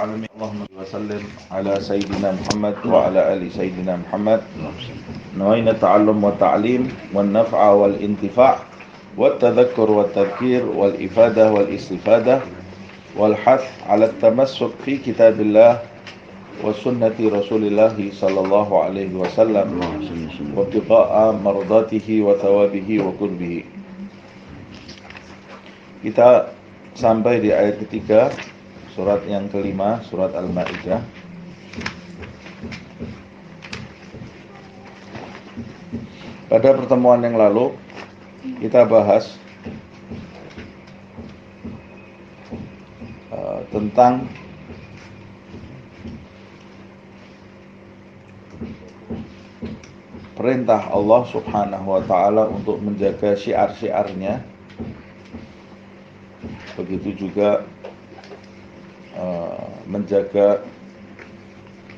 العالمين اللهم وسلم على سيدنا محمد وعلى آل سيدنا محمد نوينا التعلم والتعليم والنفع والانتفاع والتذكر والتذكير والإفادة والاستفادة والحث على التمسك في كتاب الله وسنة رسول الله صلى الله عليه وسلم وابتغاء مرضاته وثوابه وقربه. Kita sampai di ayat ketiga, surat yang kelima, surat Al-Maidah. Pada pertemuan yang lalu kita bahas tentang perintah Allah Subhanahu wa ta'ala untuk menjaga syiar-syiarnya. Begitu juga menjaga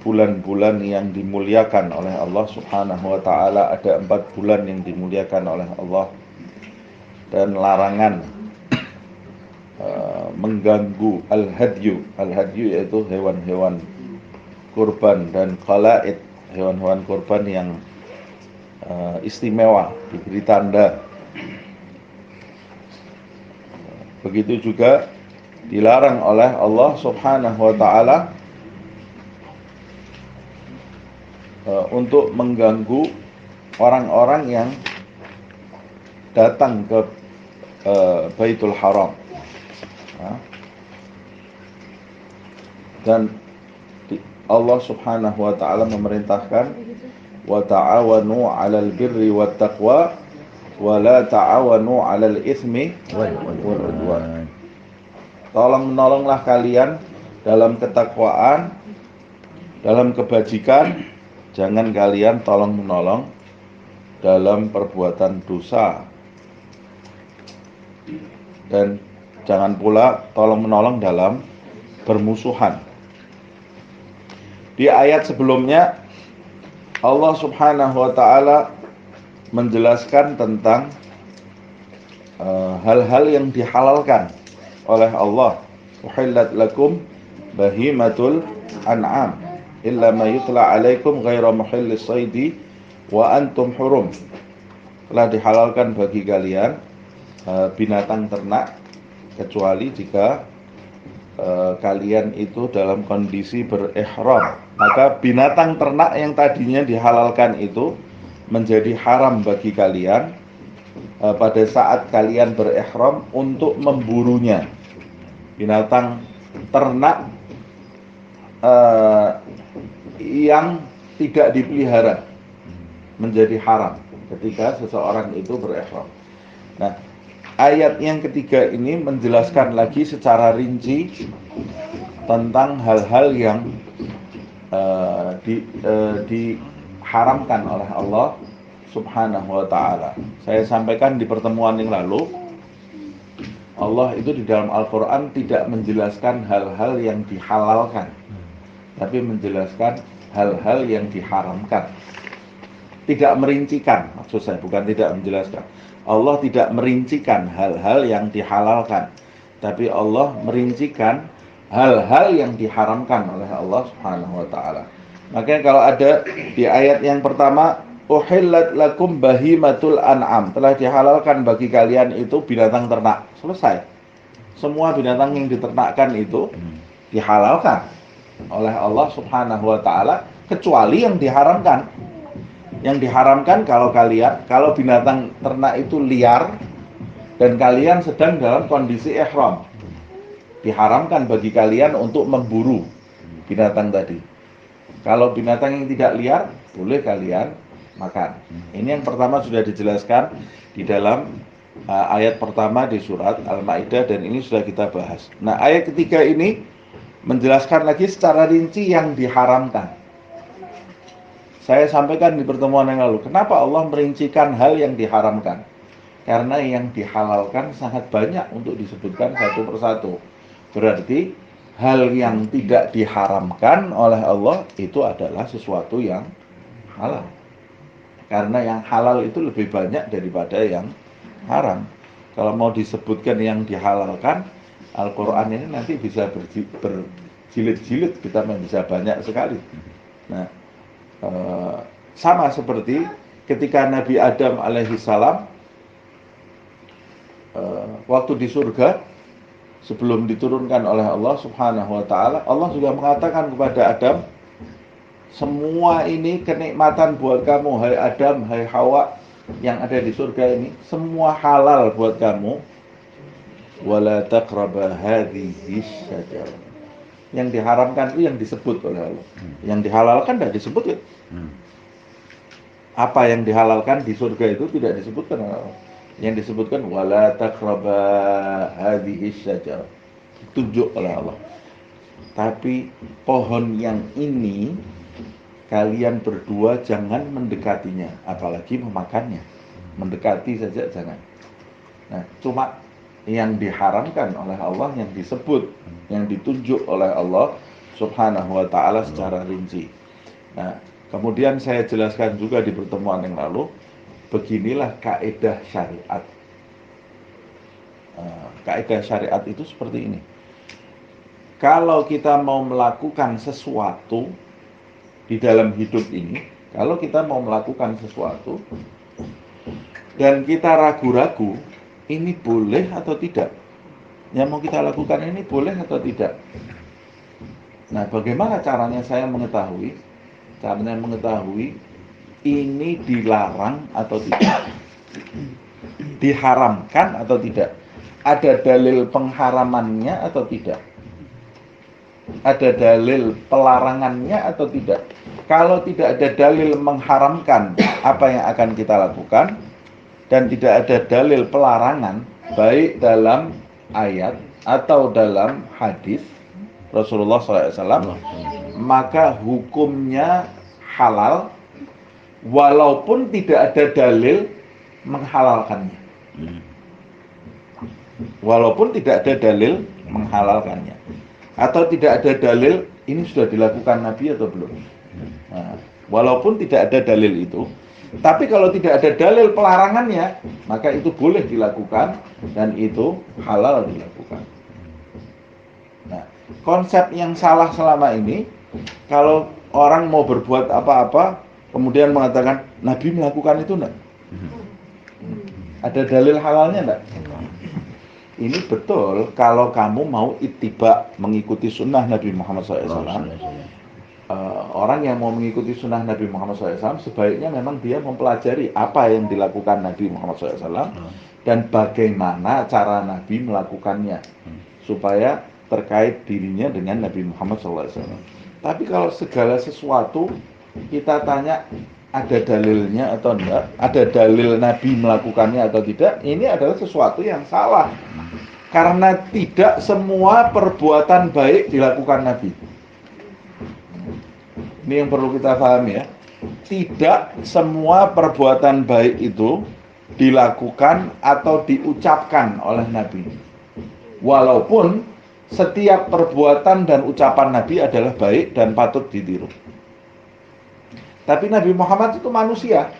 bulan-bulan yang dimuliakan oleh Allah Subhanahu wa ta'ala. Ada 4 bulan yang dimuliakan oleh Allah, dan larangan mengganggu al-hadyu. Al-hadyu yaitu hewan-hewan kurban, dan qala'id, hewan-hewan kurban yang istimewa, diberi tanda. Begitu juga dilarang oleh Allah Subhanahu wa ta'ala untuk mengganggu orang-orang yang datang ke Baitul Haram. Dan Allah Subhanahu wa ta'ala memerintahkan, wa ta'awanu 'alal birri wat taqwa wa la ta'awanu 'alal itsmi wal 'udwan. Tolong-menolonglah kalian dalam ketakwaan, dalam kebajikan, jangan kalian tolong-menolong dalam perbuatan dosa. Dan jangan pula tolong-menolong dalam bermusuhan. Di ayat sebelumnya Allah Subhanahu wa ta'ala menjelaskan tentang hal-hal yang dihalalkan oleh Allah. Uhillat lakum bahimatul an'am illa ma yutla alaikum ghaira muhillis saidi wa antum hurum. Telah dihalalkan bagi kalian binatang ternak, kecuali jika kalian itu dalam kondisi berihram. Maka binatang ternak yang tadinya dihalalkan itu menjadi haram bagi kalian pada saat kalian berihram untuk memburunya. Binatang ternak yang tidak dipelihara menjadi haram ketika seseorang itu berihram. Nah, ayat yang ketiga ini menjelaskan lagi secara rinci tentang hal-hal yang diharamkan oleh Allah Subhanahu wa ta'ala. Saya sampaikan di pertemuan yang lalu, Allah itu di dalam Al-Quran tidak menjelaskan hal-hal yang dihalalkan, tapi menjelaskan hal-hal yang diharamkan. Tidak merincikan, maksud saya, bukan tidak menjelaskan. Allah tidak merincikan hal-hal yang dihalalkan, tapi Allah merincikan hal-hal yang diharamkan oleh Allah Subhanahu wa ta'ala. Makanya kalau ada di ayat yang pertama, uhillat lakum bahimatul an'am, telah dihalalkan bagi kalian itu binatang ternak. Selesai. Semua binatang yang diternakkan itu dihalalkan oleh Allah Subhanahu wa ta'ala, kecuali yang diharamkan. Yang diharamkan kalau binatang ternak itu liar dan kalian sedang dalam kondisi ihram. Diharamkan bagi kalian untuk memburu binatang tadi. Kalau binatang yang tidak liar, boleh kalian makan. Ini yang pertama sudah dijelaskan di dalam ayat pertama di surat Al-Maidah, dan ini sudah kita bahas. Nah, ayat ketiga ini menjelaskan lagi secara rinci yang diharamkan. Saya sampaikan di pertemuan yang lalu, kenapa Allah merincikan hal yang diharamkan? Karena yang dihalalkan sangat banyak untuk disebutkan satu persatu. Berarti hal yang tidak diharamkan oleh Allah itu adalah sesuatu yang halal. Karena yang halal itu lebih banyak daripada yang haram. Kalau mau disebutkan yang dihalalkan, Al-Quran ini nanti bisa jilid-jilid kita bisa banyak sekali. Nah, sama seperti ketika Nabi Adam alaihissalam waktu di surga sebelum diturunkan oleh Allah Subhanahu wa taala, Allah juga mengatakan kepada Adam, semua ini kenikmatan buat kamu, hai Adam, hai Hawa yang ada di surga ini, semua halal buat kamu. Wala taqraba hadhihi syajarah. Yang diharamkan itu yang disebut oleh Allah. Yang dihalalkan tidak disebut ya. Apa yang dihalalkan di surga itu tidak disebutkan oleh Allah. Yang disebutkan wala taqraba hadhihi syajarah, ditunjuk oleh Allah. Tapi pohon yang ini kalian berdua jangan mendekatinya, apalagi memakannya. Mendekati saja jangan. Nah, cuma yang diharamkan oleh Allah yang disebut, yang ditunjuk oleh Allah Subhanahu wa taala secara rinci. Nah, kemudian saya jelaskan juga di pertemuan yang lalu, beginilah kaidah syariat. Kaidah syariat itu seperti ini. Kalau kita mau melakukan sesuatu di dalam hidup ini, kalau kita mau melakukan sesuatu dan kita ragu-ragu, ini boleh atau tidak? Yang mau kita lakukan ini boleh atau tidak? Nah, bagaimana caranya saya mengetahui? Caranya mengetahui ini dilarang atau tidak, diharamkan atau tidak, ada dalil pengharamannya atau tidak, ada dalil pelarangannya atau tidak. Kalau tidak ada dalil mengharamkan apa yang akan kita lakukan dan tidak ada dalil pelarangan baik dalam ayat atau dalam hadis Rasulullah SAW, maka hukumnya halal walaupun tidak ada dalil menghalalkannya. Walaupun tidak ada dalil menghalalkannya. Atau tidak ada dalil ini sudah dilakukan Nabi atau belum. Nah, walaupun tidak ada dalil itu, tapi kalau tidak ada dalil pelarangannya, maka itu boleh dilakukan dan itu halal dilakukan. Nah, konsep yang salah selama ini, kalau orang mau berbuat apa-apa kemudian mengatakan Nabi melakukan itu enggak? Ada dalil halalnya enggak? Ini betul kalau kamu mau ittiba, mengikuti sunnah Nabi Muhammad SAW. Orang yang mau mengikuti sunnah Nabi Muhammad SAW sebaiknya memang dia mempelajari apa yang dilakukan Nabi Muhammad SAW dan bagaimana cara Nabi melakukannya supaya terkait dirinya dengan Nabi Muhammad SAW. Tapi kalau segala sesuatu kita tanya ada dalilnya atau enggak, ada dalil Nabi melakukannya atau tidak, ini adalah sesuatu yang salah. Karena tidak semua perbuatan baik dilakukan Nabi. Ini yang perlu kita pahami ya. Tidak semua perbuatan baik itu dilakukan atau diucapkan oleh Nabi. Walaupun setiap perbuatan dan ucapan Nabi adalah baik dan patut ditiru. Tapi Nabi Muhammad itu manusia.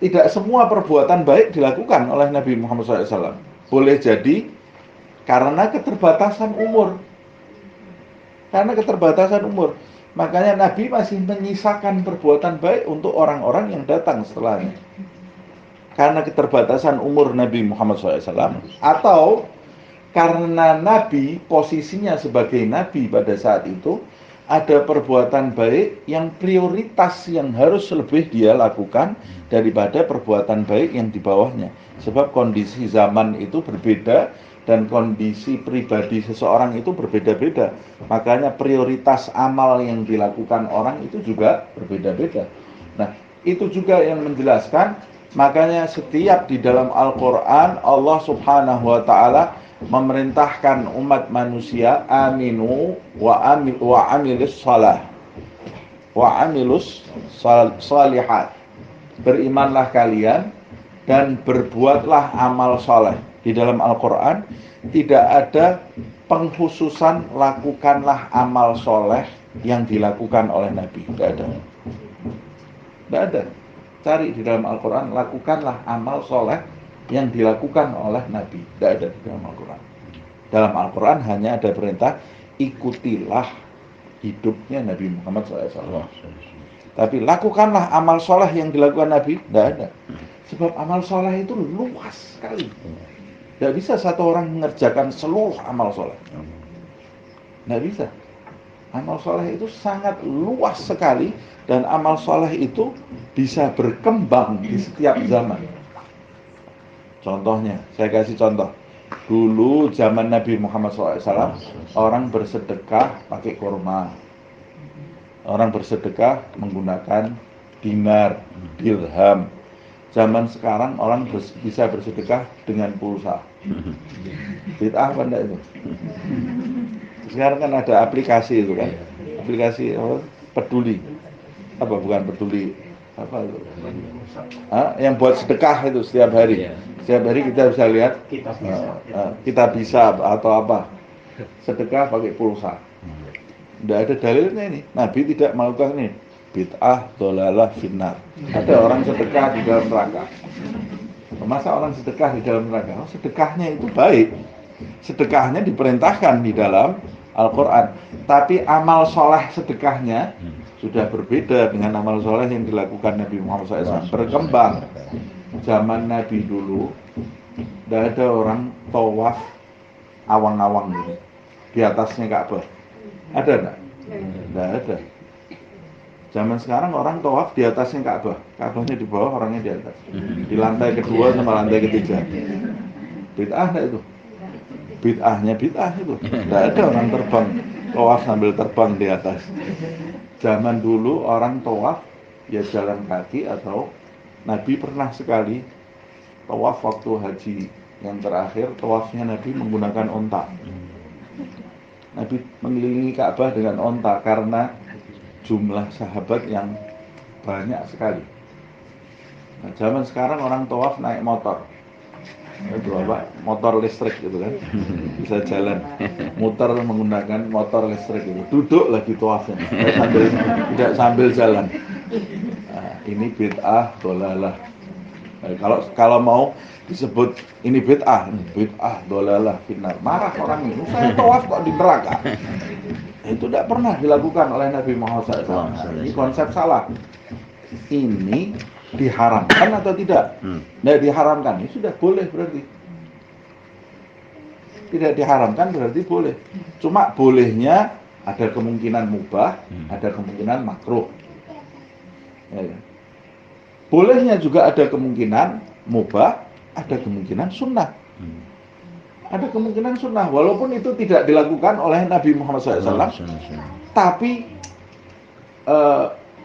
Tidak semua perbuatan baik dilakukan oleh Nabi Muhammad SAW. Boleh jadi karena keterbatasan umur. Karena keterbatasan umur. Makanya Nabi masih menyisakan perbuatan baik untuk orang-orang yang datang setelahnya. Karena keterbatasan umur Nabi Muhammad SAW. Atau karena Nabi posisinya sebagai Nabi pada saat itu, ada perbuatan baik yang prioritas yang harus lebih dia lakukan daripada perbuatan baik yang di bawahnya. Sebab kondisi zaman itu berbeda dan kondisi pribadi seseorang itu berbeda-beda. Makanya prioritas amal yang dilakukan orang itu juga berbeda-beda. Nah, itu juga yang menjelaskan, makanya setiap di dalam Al-Quran Allah Subhanahu wa ta'ala memerintahkan umat manusia aminu wa amilus salah wa amilus salihat, berimanlah kalian dan berbuatlah amal saleh. Di dalam Al-Quran tidak ada pengkhususan lakukanlah amal soleh yang dilakukan oleh Nabi. Tidak ada. Tidak ada. Cari di dalam Al-Quran, lakukanlah amal soleh yang dilakukan oleh Nabi. Tidak ada di dalam Al-Quran. Dalam Al-Quran hanya ada perintah ikutilah hidupnya Nabi Muhammad SAW. Tapi lakukanlah amal soleh yang dilakukan Nabi, tidak ada. Sebab amal soleh itu luas sekali. Tidak bisa satu orang mengerjakan seluruh amal soleh. Tidak bisa. Amal soleh itu sangat luas sekali, dan amal soleh itu bisa berkembang di setiap zaman. Contohnya, saya kasih contoh. Dulu zaman Nabi Muhammad SAW, orang bersedekah pakai kurma. Orang bersedekah menggunakan dinar, dirham. Zaman sekarang orang bisa bersedekah dengan pulsa. Bid'ah apa enggak itu? Sekarang kan ada aplikasi itu kan. Aplikasi peduli. Apa bukan peduli? Apa itu? Yang buat sedekah itu setiap hari. Setiap hari kita bisa lihat kita bisa atau apa. Sedekah pakai pulsa. Tidak ada dalilnya ini. Nabi tidak melakukan ini. Bid'ah, dhalalah, finnar. Ada orang sedekah di dalam neraka. Masa orang sedekah di dalam neraka? Sedekahnya itu baik. Sedekahnya diperintahkan di dalam Al-Quran. Tapi amal soleh sedekahnya sudah berbeda dengan amal soleh yang dilakukan Nabi Muhammad SAW. Berkembang. Zaman Nabi dulu, tidak ada orang tawaf awang-awang gitu di atasnya Ka'bah. Ada enggak? Tidak ada. Zaman sekarang orang tawaf di atasnya Ka'bah. Ka'bahnya di bawah, orangnya di atas. Di lantai kedua sama lantai ketiga. Bid'ah enggak itu? Bid'ahnya bid'ah itu. Tidak ada orang terbang, tawaf sambil terbang di atas. Zaman dulu orang tawaf ya jalan kaki, atau Nabi pernah sekali tawaf waktu haji yang terakhir, tawafnya Nabi menggunakan onta. Nabi mengelilingi Ka'bah dengan onta karena jumlah sahabat yang banyak sekali. Nah, zaman sekarang orang tawaf naik motor. Itu apa? Motor listrik gitu kan. Bisa jalan. Muter menggunakan motor listrik itu. Duduk lagi tawafnya. Tidak sambil jalan. Nah, ini bid'ah, dhalalah. Nah, kalau mau disebut ini bid'ah, dhalalah, finnar. Marah orang ini. Saya tawaf kok di neraka. Itu tidak pernah dilakukan oleh Nabi Muhammad SAW. Ini konsep salah. Ini diharamkan atau tidak? Tidak diharamkan. Ini sudah boleh berarti. Tidak diharamkan berarti boleh. Cuma bolehnya ada kemungkinan mubah, ada kemungkinan makruh. Ya, ya. Bolehnya juga ada kemungkinan mubah, ada kemungkinan sunnah. Ada kemungkinan sunnah, walaupun itu tidak dilakukan oleh Nabi Muhammad SAW, tapi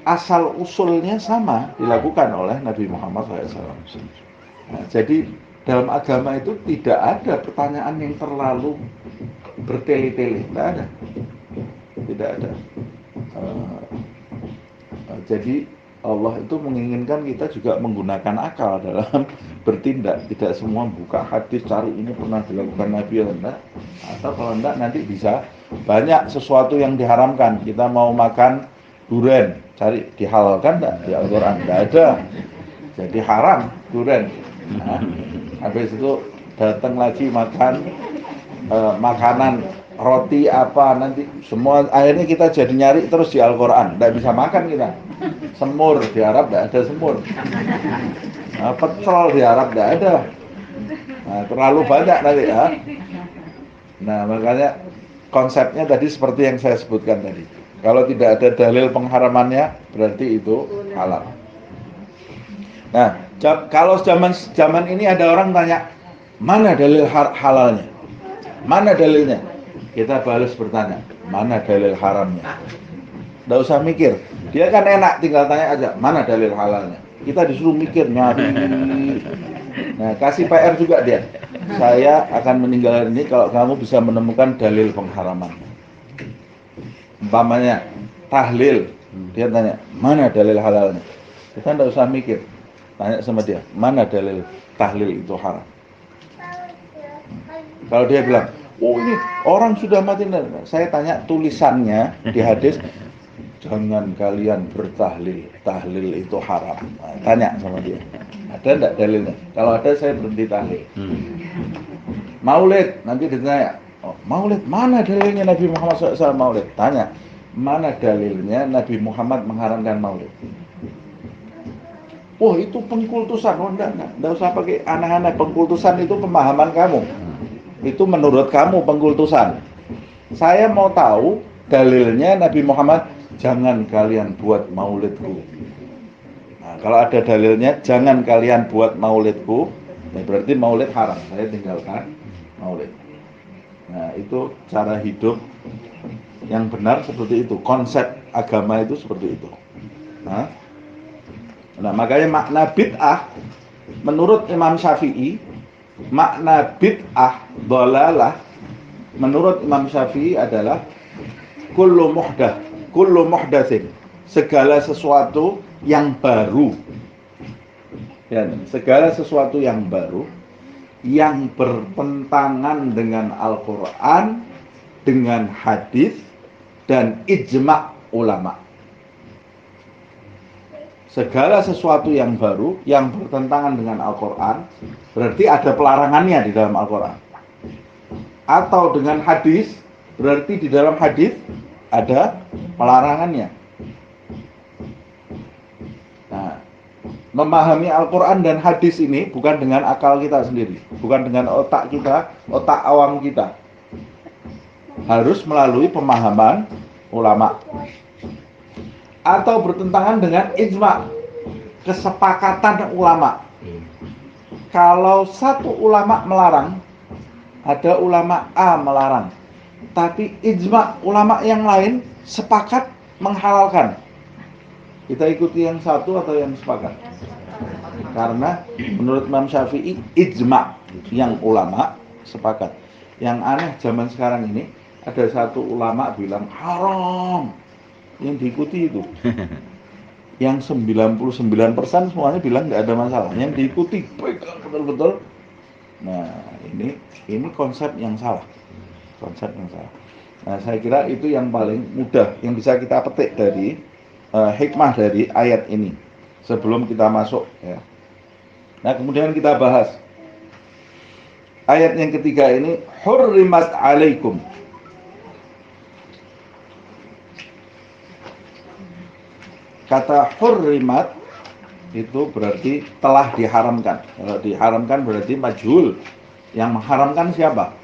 asal usulnya sama dilakukan oleh Nabi Muhammad SAW. Nah, jadi dalam agama itu tidak ada pertanyaan yang terlalu bertele-tele, tidak ada. Jadi Allah itu menginginkan kita juga menggunakan akal dalam bertindak. Tidak semua buka hadis cari ini pernah dilakukan Nabi atau enggak. Atau kalau enggak nanti bisa banyak sesuatu yang diharamkan. Kita mau makan durian, cari dihalalkan enggak di Al-Quran? Enggak ada. Jadi haram durian. Nah, habis itu datang lagi makan makanan roti apa, nanti semua akhirnya kita jadi nyari terus di Al-Quran. Enggak bisa makan kita. Semur di Arab enggak ada semur. Nah, pecel di Arab enggak ada. Nah, terlalu banyak nanti ya. Nah, makanya konsepnya tadi seperti yang saya sebutkan tadi. Kalau tidak ada dalil pengharamannya, berarti itu halal. Nah, kalau zaman ini ada orang tanya, mana dalil halalnya? Mana dalilnya? Kita balas bertanya, mana dalil haramnya? Nggak usah mikir. Dia kan enak, tinggal tanya aja, mana dalil halalnya? Kita disuruh mikir, nyari. Nah, kasih PR juga dia. Saya akan meninggalkan ini kalau kamu bisa menemukan dalil pengharaman. Umpamanya tahlil, dia tanya, mana dalil halalnya? Kita nggak usah mikir. Tanya sama dia, mana dalil tahlil itu haram? Kalau dia bilang, oh ini orang sudah mati, saya tanya tulisannya di hadis, jangan kalian bertahlil, tahlil itu haram. Nah, tanya sama dia, ada enggak dalilnya? Kalau ada saya berhenti tahlil. Maulid, nanti ditanya, oh, Maulid, mana dalilnya Nabi Muhammad SAW maulid? Tanya, mana dalilnya Nabi Muhammad mengharamkan maulid? Oh itu pengkultusan, oh enggak usah pakai aneh-aneh. Pengkultusan itu pemahaman kamu. Itu menurut kamu pengkultusan. Saya mau tahu dalilnya Nabi Muhammad, jangan kalian buat maulidku. Nah, kalau ada dalilnya, jangan kalian buat maulidku, ya berarti maulid haram. Saya tinggalkan maulid. Nah, itu cara hidup yang benar seperti itu. Konsep agama itu seperti itu. Nah, makanya makna bid'ah menurut Imam Syafi'i, makna bid'ah dhalalah menurut Imam Syafi'i adalah kullu muhdatsin, segala sesuatu yang baru. Ya, segala sesuatu yang baru yang bertentangan dengan Al-Quran, dengan hadis dan ijma' ulama. Segala sesuatu yang baru yang bertentangan dengan Al-Quran berarti ada pelarangannya di dalam Al-Quran. Atau dengan hadis berarti di dalam hadis ada pelarangannya. Nah, memahami Al-Quran dan hadis ini bukan dengan akal kita sendiri, bukan dengan otak kita, otak awam kita. Harus melalui pemahaman ulama. Atau bertentangan dengan ijma', kesepakatan ulama. Kalau satu ulama melarang, ada ulama A melarang, tapi ijma' ulama yang lain sepakat menghalalkan, kita ikuti yang satu atau yang sepakat? Karena menurut Imam Syafi'i ijma' yang ulama sepakat. Yang aneh zaman sekarang ini ada satu ulama bilang haram, yang diikuti itu yang 99% semuanya bilang nggak ada masalah, yang diikuti betul-betul. Nah, ini konsep yang salah. Nah, saya kira itu yang paling mudah yang bisa kita petik dari hikmah dari ayat ini sebelum kita masuk ya. Nah, kemudian kita bahas ayat yang ketiga ini, hurrimat alaikum. Kata hurrimat itu berarti telah diharamkan. Kalau diharamkan berarti majhul. Yang mengharamkan siapa?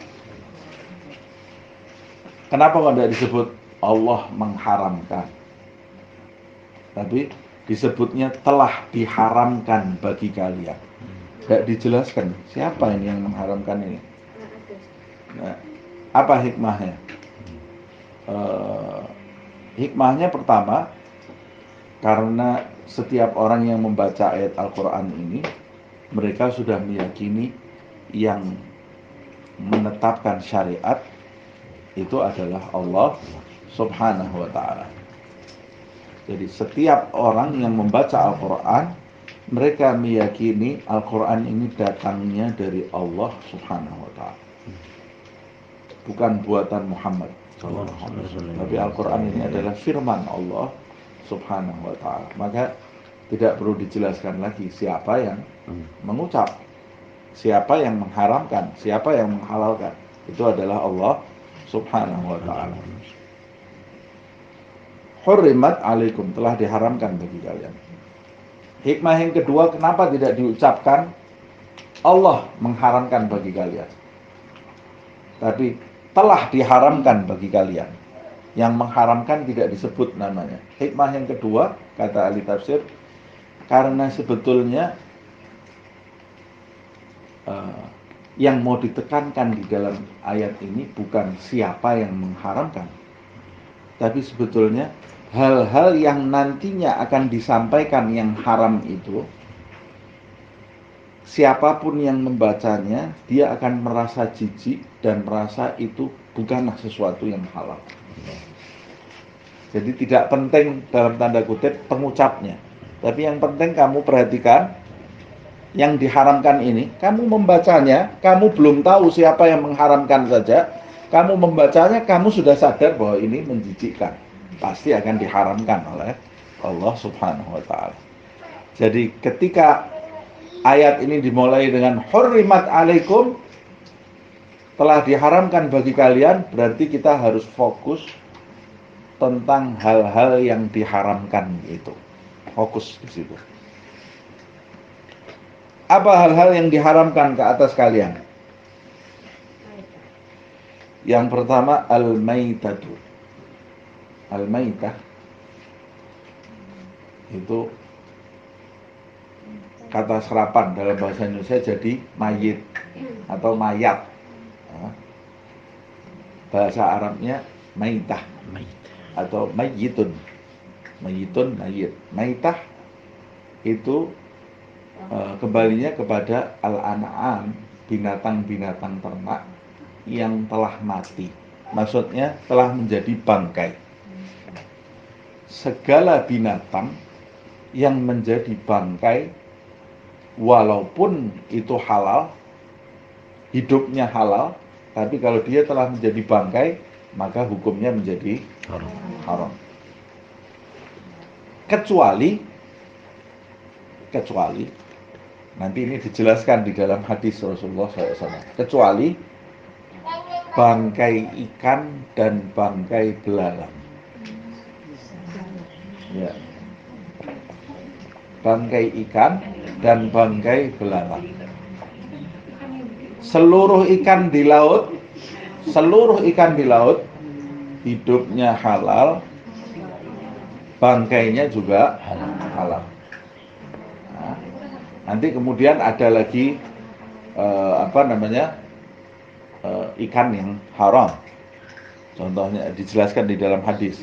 Kenapa tidak disebut Allah mengharamkan? Tapi disebutnya telah diharamkan bagi kalian. Tidak dijelaskan siapa ini yang mengharamkan ini. Nah, apa hikmahnya? Hikmahnya pertama, karena setiap orang yang membaca ayat Al-Quran ini, mereka sudah meyakini yang menetapkan syariat itu adalah Allah Subhanahu wa ta'ala. Jadi setiap orang yang membaca Al-Quran, mereka meyakini Al-Quran ini datangnya dari Allah Subhanahu wa ta'ala, bukan buatan Muhammad SAW. Tapi Al-Quran ini adalah firman Allah Subhanahu wa ta'ala. Maka tidak perlu dijelaskan lagi siapa yang mengucap, siapa yang mengharamkan, siapa yang menghalalkan. Itu adalah Allah Subhanahu wa ta'ala. Hurrimat alaikum, telah diharamkan bagi kalian. Hikmah yang kedua, kenapa tidak diucapkan Allah mengharamkan bagi kalian, tapi telah diharamkan bagi kalian. Yang mengharamkan tidak disebut namanya. Hikmah yang kedua, kata ahli tafsir, karena sebetulnya yang mau ditekankan di dalam ayat ini bukan siapa yang mengharamkan, tapi sebetulnya hal-hal yang nantinya akan disampaikan yang haram itu, siapapun yang membacanya, dia akan merasa jijik dan merasa itu bukanlah sesuatu yang halal. Jadi tidak penting dalam tanda kutip pengucapnya, tapi yang penting kamu perhatikan yang diharamkan ini. Kamu membacanya, kamu belum tahu siapa yang mengharamkan saja, kamu membacanya, kamu sudah sadar bahwa ini menjijikkan, pasti akan diharamkan oleh Allah Subhanahu wa ta'ala. Jadi ketika ayat ini dimulai dengan hurrimat alaikum, telah diharamkan bagi kalian, berarti kita harus fokus tentang hal-hal yang diharamkan itu. Fokus di situ. Apa hal-hal yang diharamkan ke atas kalian? Yang pertama al-maitatu. Al-maitah itu kata serapan dalam bahasa Indonesia jadi mayit atau mayat. Bahasa Arabnya maitah atau mayitun. Mayitun, mayit. Maitah itu kembalinya kepada al-an'am, binatang-binatang ternak yang telah mati. Maksudnya telah menjadi bangkai. Segala binatang yang menjadi bangkai, walaupun itu halal, hidupnya halal, tapi kalau dia telah menjadi bangkai, maka hukumnya menjadi haram. Kecuali nanti ini dijelaskan di dalam hadis Rasulullah SAW. Kecuali bangkai ikan dan bangkai belalang. Ya. Bangkai ikan dan bangkai belalang. Seluruh ikan di laut hidupnya halal, bangkainya juga halal. Nah, nanti kemudian ada lagi ikan yang haram. Contohnya dijelaskan di dalam hadis.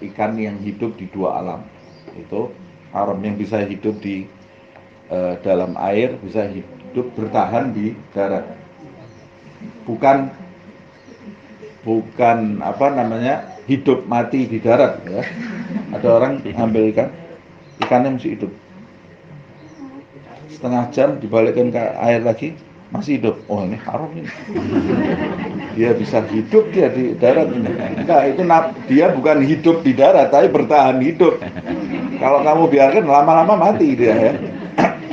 Ikan yang hidup di dua alam itu haram, yang bisa hidup di dalam air, bisa hidup bertahan di darat. Bukan hidup mati di darat ya. Ada orang ambil ikannya masih hidup. Setengah jam dibalikkan ke air lagi masih hidup. Oh, ini haram ini. Dia bisa hidup dia di darat ini. Enggak, itu dia bukan hidup di darat, tapi bertahan hidup. Kalau kamu biarkan lama-lama mati dia ya.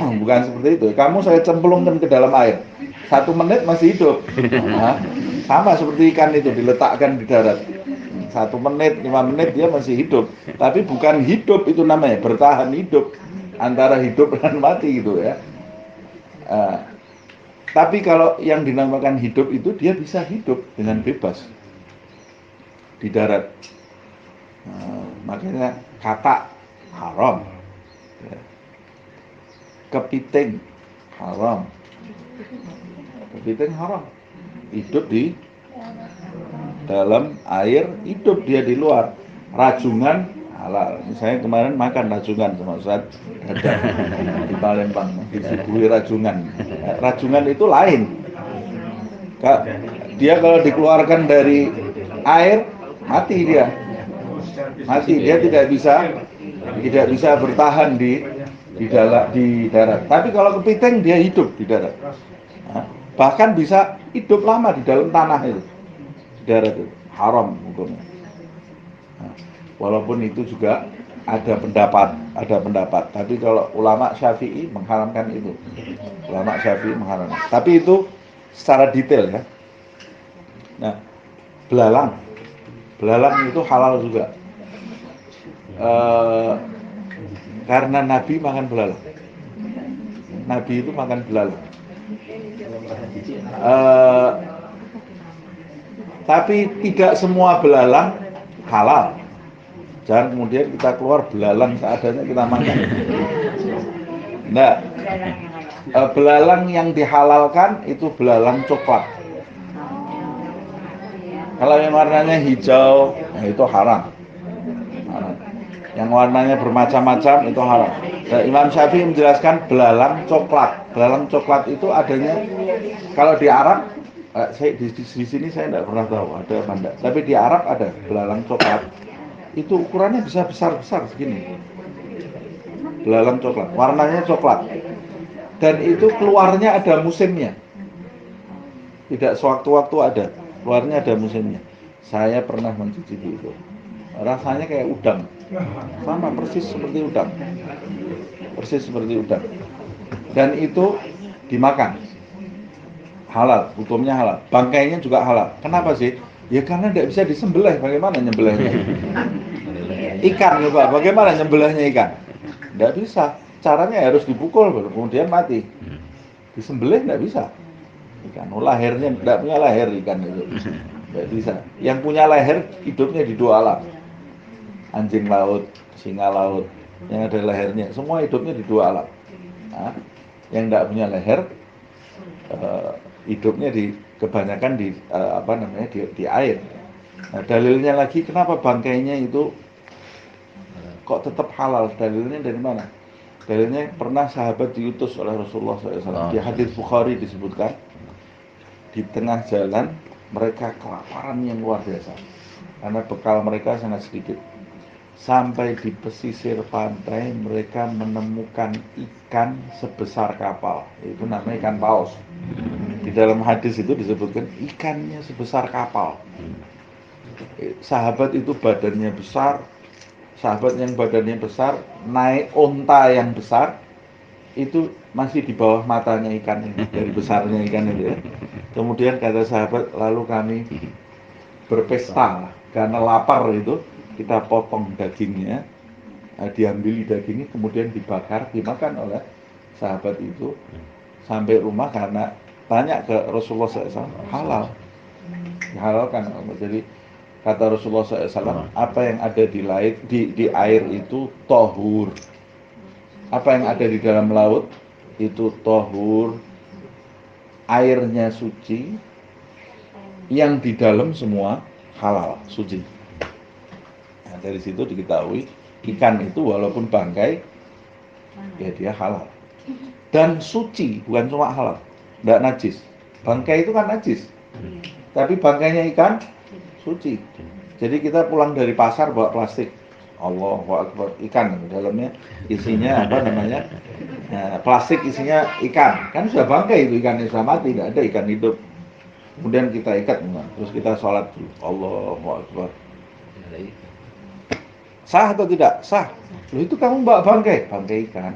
Bukan seperti itu. Kamu saya cemplungkan ke dalam air, 1 menit masih hidup. Nah, sama seperti ikan itu diletakkan di darat. 1 menit, 5 menit dia masih hidup. Tapi bukan hidup itu namanya, bertahan hidup. Antara hidup dan mati gitu ya. Tapi kalau yang dinamakan hidup itu dia bisa hidup dengan bebas di darat. Makanya katak haram, kepiting haram, hidup di dalam air, hidup dia di luar. Rajungan halal. Saya kemarin makan rajungan sama Ustaz Dadang di Palembang, disuguhi rajungan. Rajungan itu lain. Dia kalau dikeluarkan dari air mati dia. Dia tidak bisa bertahan di darat. Tapi kalau kepiting dia hidup di darat. Bahkan bisa hidup lama di dalam tanah itu. Di darat itu haram hukumnya. Walaupun itu juga ada pendapat. Tapi kalau ulama Syafi'i mengharamkan itu. Tapi itu secara detail ya. Nah, belalang itu halal juga. Karena Nabi makan belalang. Nabi itu makan belalang. Tapi tidak semua belalang halal. Jangan kemudian kita keluar belalang seadanya kita makan. Nah, belalang yang dihalalkan itu belalang coklat. Kalau yang warnanya hijau, itu haram. Yang warnanya bermacam-macam itu haram. Nah, Imam Syafi'i menjelaskan belalang coklat. Belalang coklat itu adanya kalau di Arab. Di sini saya tidak pernah tahu ada apa enggak. Tapi di Arab ada belalang coklat. Itu ukurannya bisa besar-besar segini. Belalang coklat, warnanya coklat. Dan itu keluarnya ada musimnya. Tidak sewaktu-waktu ada. Keluarnya ada musimnya. Saya pernah mencicipi itu. Rasanya kayak udang. Sama persis seperti udang. Dan itu dimakan. halal, hukumnya halal. Bangkainya juga halal. Kenapa sih? Ya karena tidak bisa disembelih. Bagaimana nyembelihnya? Ikan, coba. Bagaimana nyembelihnya ikan? Tidak bisa. Caranya harus dipukul, kemudian mati. Disembelih tidak bisa. Ikan, lahirnya tidak punya leher ikan itu. Tidak bisa. Yang punya leher hidupnya di dua alam. Anjing laut, singa laut, yang ada lehernya. Semua hidupnya di dua alam. Nah, yang tidak punya leher, hidupnya kebanyakan di air. Nah, dalilnya lagi kenapa bangkainya itu kok tetap halal? Dalilnya dari mana? Dalilnya pernah sahabat diutus oleh Rasulullah SAW. Di hadis Bukhari disebutkan, di tengah jalan mereka kelaparan yang luar biasa karena bekal mereka sangat sedikit. Sampai di pesisir pantai mereka menemukan ikan sebesar kapal. Itu namanya ikan paus. Di dalam hadis itu disebutkan ikannya sebesar kapal. Sahabat itu badannya besar. Sahabat yang badannya besar naik onta yang besar, itu masih di bawah matanya ikan ini, dari besarnya ikan itu ya. Kemudian kata sahabat, lalu kami berpesta karena lapar itu. Kita potong dagingnya, diambil dagingnya, kemudian dibakar, dimakan oleh sahabat itu. Sampai rumah karena tanya ke Rasulullah SAW, halal, dihalalkan. Jadi kata Rasulullah SAW, apa yang ada di air itu tohur, apa yang ada di dalam laut itu tohur, airnya suci, yang di dalam semua halal, suci. Dari situ diketahui ikan itu walaupun bangkai ya dia halal dan suci, bukan cuma halal, tidak najis. Bangkai itu kan najis, tapi bangkainya ikan suci. Jadi kita pulang dari pasar bawa plastik, Allahu Akbar, ikan dalamnya isinya plastik isinya ikan, kan sudah bangkai itu, ikannya sudah mati, tidak ada ikan hidup. Kemudian kita ikat, terus kita sholat dulu, Allahu Akbar. Sah atau tidak? Sah. Loh, itu kamu bawa bangkai ikan.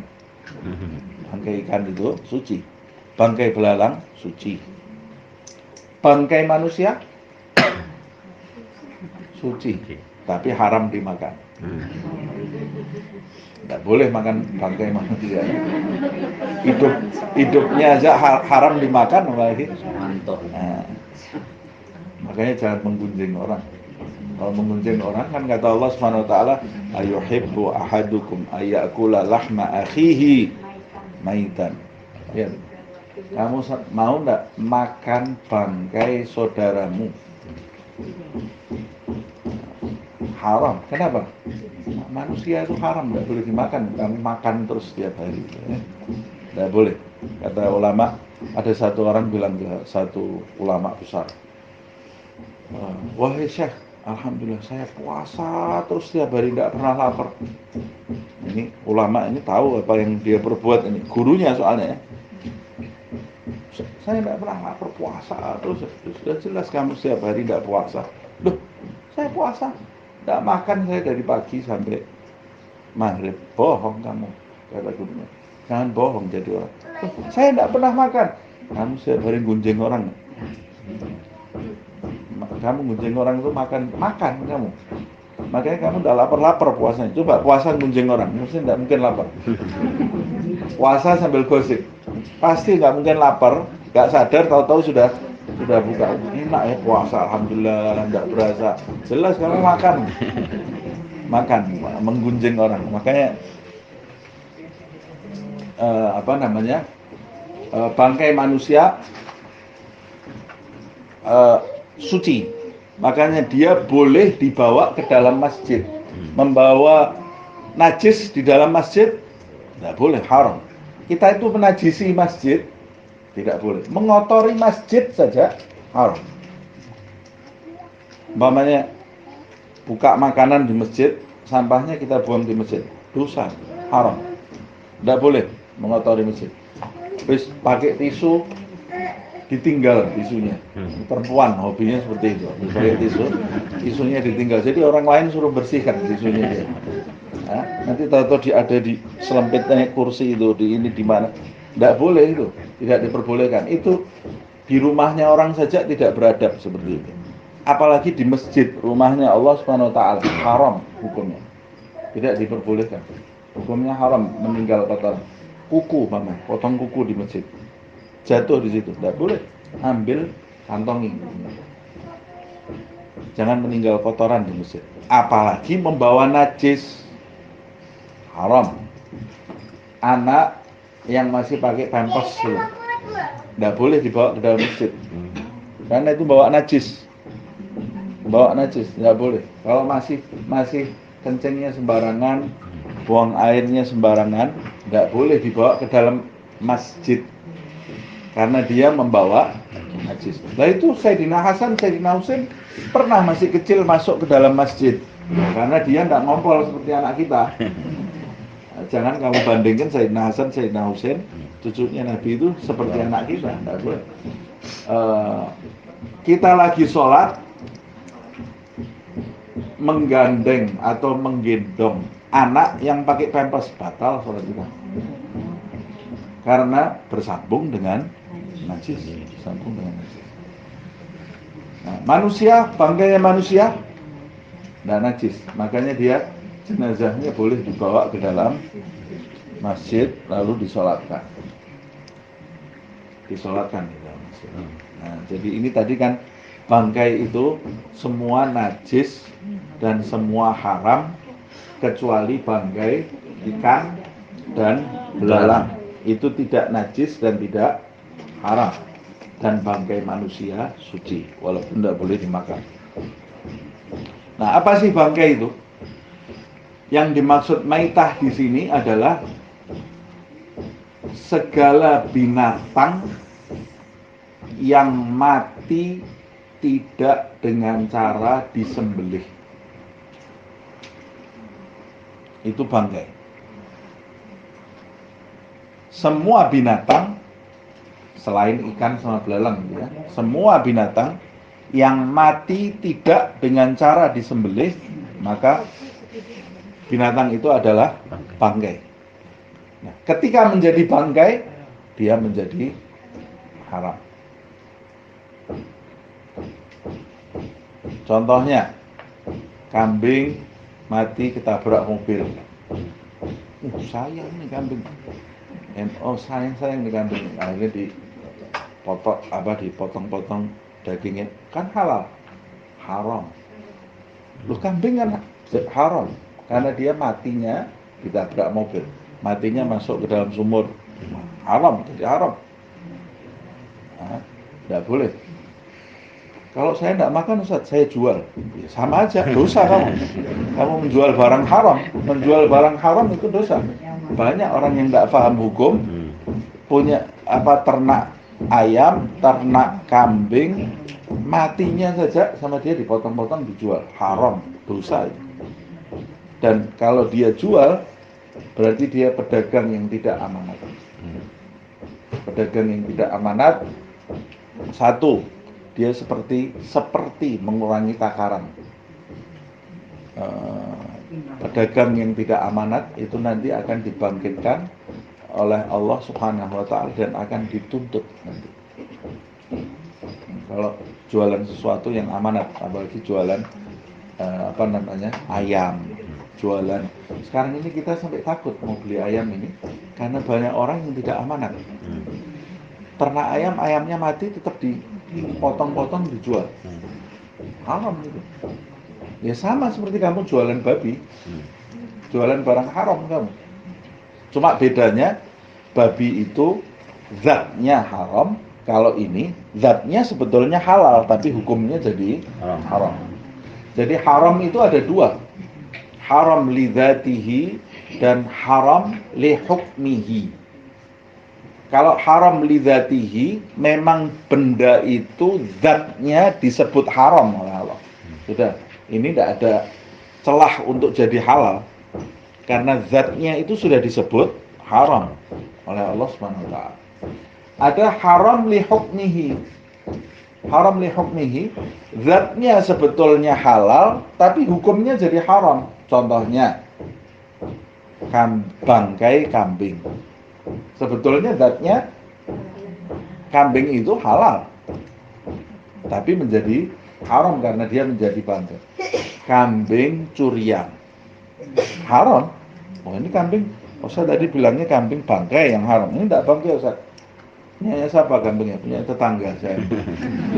Bangkai ikan itu suci. Bangkai belalang suci. Bangkai manusia suci, tapi haram dimakan. Tidak boleh makan bangkai manusia. Hidupnya aja haram dimakan, apalagi. Nah, makanya jangan menggunjing orang. Kalau mengunjing orang kan kata Allah Subhanahu wa taala, ayuhibbu ahadukum ayyakula lahma akhihi maitan. Ya. Kamu mau enggak makan bangkai saudaramu? Haram. Kenapa? Manusia itu haram, enggak boleh dimakan. Kamu makan terus setiap hari. Enggak boleh. Kata ulama, ada satu orang bilang ke satu ulama besar, wahai Syekh, alhamdulillah saya puasa terus setiap hari, tidak pernah lapar. Ini ulama ini tahu apa yang dia perbuat ini, gurunya soalnya ya. Saya tidak pernah lapar, puasa terus. Sudah jelas kamu setiap hari tidak puasa. Loh, saya puasa, tidak makan saya dari pagi sampai maghrib. Bohong kamu, kata gurunya. Jangan bohong jadi orang. Loh, saya tidak pernah makan. Kamu setiap hari gunjing orang. Kamu gunjing orang itu makan kamu. Makanya kamu tidak lapar puasanya. Coba puasa gunjing orang, mesti tidak mungkin lapar. Puasa sambil gosip, pasti nggak mungkin lapar. Nggak sadar, tahu-tahu sudah buka. Enak ya puasa, alhamdulillah, nggak berasa. Jelas kamu makan, menggunjing orang. Makanya bangkai manusia suci. Makanya dia boleh dibawa ke dalam masjid. Membawa najis di dalam masjid tidak boleh, haram. Kita itu menajisi masjid tidak boleh. Mengotori masjid saja haram. Umpamanya buka makanan di masjid, sampahnya kita buang di masjid, dosa, haram. Tidak boleh mengotori masjid. Terus pakai tisu, ditinggal tisunya. Perempuan hobinya seperti itu, pakai tisunya ditinggal. Jadi orang lain suruh bersihkan tisunya. Nah, nanti tahu-tahu ada di selempitnya kursi itu, di mana. Tidak boleh itu, tidak diperbolehkan. Itu Di rumahnya orang saja tidak beradab seperti itu. Apalagi di masjid, rumahnya Allah Subhanahu wa taala, haram hukumnya. Tidak diperbolehkan. Hukumnya haram meninggal kotoran. Kuku, mama, potong kuku di masjid. Jatuh di situ, tidak boleh. Ambil, kantongi. Jangan meninggal kotoran di masjid. Apalagi membawa najis. Haram. Anak yang masih pakai pampers tidak boleh dibawa ke dalam masjid. Karena itu bawa najis. Bawa najis, tidak boleh. Kalau masih kencingnya sembarangan, buang airnya sembarangan, tidak boleh dibawa ke dalam masjid. Karena dia membawa najis. Nah itu Sayyidina Hasan, Sayyidina Husain pernah masih kecil masuk ke dalam masjid. Karena dia tidak ngompol seperti anak kita. Jangan kamu bandingkan Sayyidina Hasan, Sayyidina Husain, cucunya Nabi itu seperti anak kita. Tidak boleh. Kita lagi sholat, menggandeng atau menggendong anak yang pakai pampers, batal sholat kita. Karena bersambung dengan najis, bersambung dengan najis. Nah, manusia, bangkainya manusia tidak najis, makanya dia jenazahnya boleh dibawa ke dalam masjid lalu disolatkan di dalam masjid. Nah, jadi ini tadi kan bangkai itu semua najis dan semua haram kecuali bangkai ikan dan belalang, itu tidak najis dan tidak haram. Dan bangkai manusia suci walaupun tidak boleh dimakan. Nah, apa sih bangkai itu? Yang dimaksud maitah di sini adalah segala binatang yang mati tidak dengan cara disembelih. Itu bangkai. Semua binatang selain ikan sama belalang ya, semua binatang yang mati tidak dengan cara disembelih, maka binatang itu adalah bangkai. Nah, ketika menjadi bangkai, dia menjadi haram. Contohnya, kambing mati ketabrak mobil. Sayang nih kambing. Sayang nih kambing. Akhirnya dipotong-potong dagingnya, kan halal. Haram. Loh, kambing kan haram karena dia matinya ditabrak mobil. Matinya masuk ke dalam sumur. Haram, jadi haram. Nah, tidak boleh. Kalau saya tidak makan, Ustaz, saya jual. Ya, sama aja, dosa kamu. Kamu menjual barang haram. Menjual barang haram itu dosa. Banyak orang yang tidak paham hukum, punya ternak ayam, ternak kambing, matinya saja sama dia dipotong-potong dijual. Haram, dosa itu. Dan kalau dia jual, berarti dia pedagang yang tidak amanat. Pedagang yang tidak amanat, satu, dia seperti mengurangi takaran. Pedagang yang tidak amanat itu nanti akan dibangkitkan oleh Allah Subhanahu wa taala dan akan dituntut nanti. Kalau jualan sesuatu yang amanat, apalagi jualan ayam, jualan. Sekarang ini kita sampai takut mau beli ayam ini karena banyak orang yang tidak amanat. Ternak ayamnya mati tetap dipotong-potong dijual. Haram itu. Ya sama seperti kamu jualan babi. Jualan barang haram kamu. Cuma bedanya babi itu zatnya haram, kalau ini zatnya sebetulnya halal tapi hukumnya jadi haram. Jadi haram itu ada dua. Haram li dzatihi dan haram li hukmihi. Kalau haram li dzatihi, memang benda itu zatnya disebut haram oleh Allah. Sudah, ini tidak ada celah untuk jadi halal. Karena zatnya itu sudah disebut haram oleh Allah Subhanahu wa taala. Ada haram li hukmihi. Haram li hukmihi, zatnya sebetulnya halal tapi hukumnya jadi haram. Contohnya bangkai kambing. Sebetulnya zatnya kambing itu halal, tapi menjadi haram karena dia menjadi bangkai. Kambing curian haram. Oh ini kambing, Ustaz tadi bilangnya kambing bangkai yang haram. Ini tidak bangkai Ustaz. Punya siapa kambingnya? Punya tetangga saya.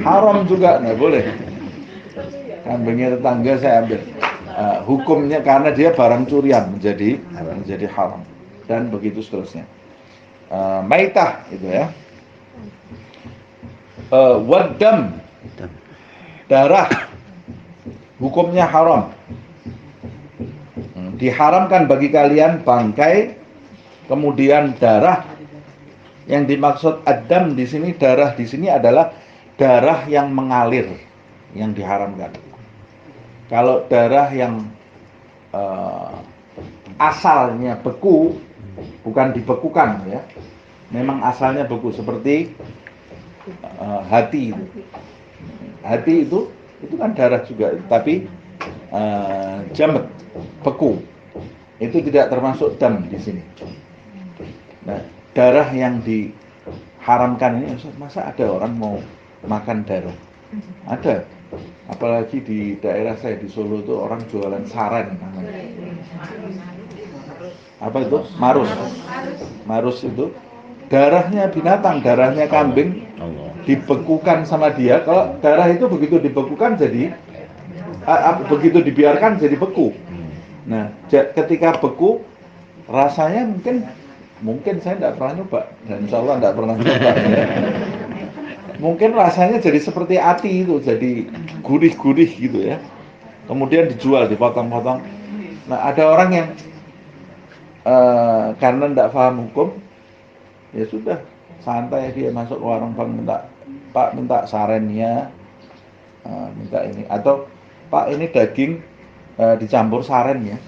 Haram juga, nggak boleh. Kambingnya tetangga saya ambil. Hukumnya karena dia barang curian menjadi haram dan begitu seterusnya. Maitah itu ya. Wadam, darah, hukumnya haram. Diharamkan bagi kalian bangkai, kemudian darah. Yang dimaksud adam di sini, darah di sini adalah darah yang mengalir, yang diharamkan. Kalau darah yang asalnya beku, bukan dibekukan ya, memang asalnya beku seperti hati itu. Hati itu kan darah juga, tapi jamet, beku. Itu tidak termasuk dam di sini. Nah, darah yang diharamkan ini, masa ada orang mau makan darah? Ada. Apalagi di daerah saya di Solo itu orang jualan saren namanya. Apa itu? Marus. Marus itu darahnya binatang, darahnya kambing dibekukan sama dia. Kalau darah itu begitu dibekukan jadi begitu dibiarkan jadi beku. Nah, ketika beku rasanya mungkin saya tidak pernah nyoba dan insya Allah tidak pernah nyoba ya. Mungkin rasanya jadi seperti ati itu, jadi gurih-gurih gitu ya. Kemudian dijual, dipotong-potong. Nah, ada orang yang karena tidak paham hukum, ya sudah santai dia masuk ke warung Pak minta sarennya, minta ini, atau Pak ini daging dicampur saren ya,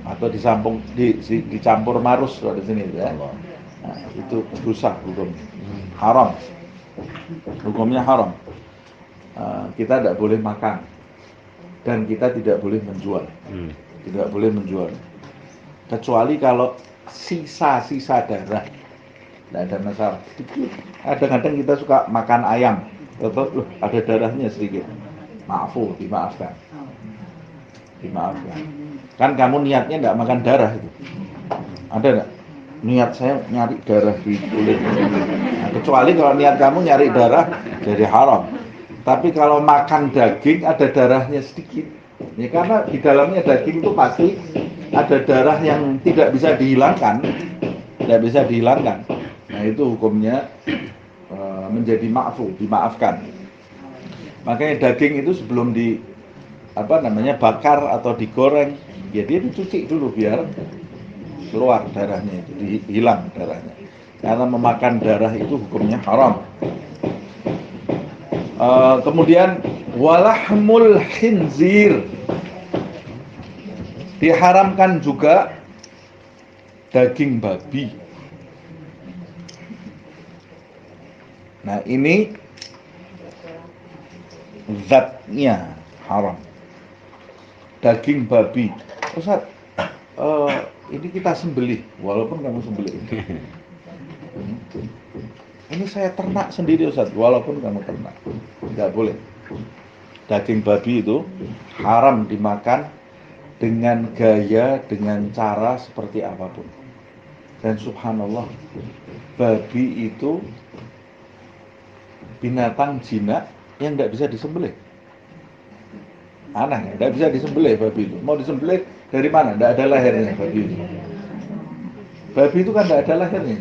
atau dicampur marus di sini ya. Nah, itu rusak hukum, haram, hukumnya haram. Kita tidak boleh makan dan kita tidak boleh menjual, tidak boleh menjual, kecuali kalau sisa-sisa darah, tidak ada masalah. Kadang-kadang kita suka makan ayam, tetap ada darahnya sedikit, dimaafkan. Kan kamu niatnya tidak makan darah itu, ada nggak? Niat saya nyari darah di kulit. Nah, kecuali kalau niat kamu nyari darah jadi haram. Tapi kalau makan daging ada darahnya sedikit, ya karena di dalamnya daging itu pasti ada darah yang tidak bisa dihilangkan, Nah itu hukumnya menjadi dimaafkan. Makanya daging itu sebelum bakar atau digoreng, ya dia dicuci dulu biar keluar darahnya itu, hilang darahnya. Karena memakan darah itu hukumnya haram. Kemudian walahmul khinzir, diharamkan juga daging babi. Nah ini zatnya haram, daging babi. Ustaz, ini kita sembelih, walaupun kamu sembelih. Ini saya ternak sendiri Ustaz, walaupun kamu ternak. Tidak boleh. Daging babi itu haram dimakan dengan gaya, dengan cara seperti apapun. Dan subhanallah, babi itu binatang jinak yang tidak bisa disembelih. Aneh, tidak bisa disembelih babi itu. Mau disembelih dari mana? Tidak ada lehernya babi itu. Babi itu kan tidak ada lehernya,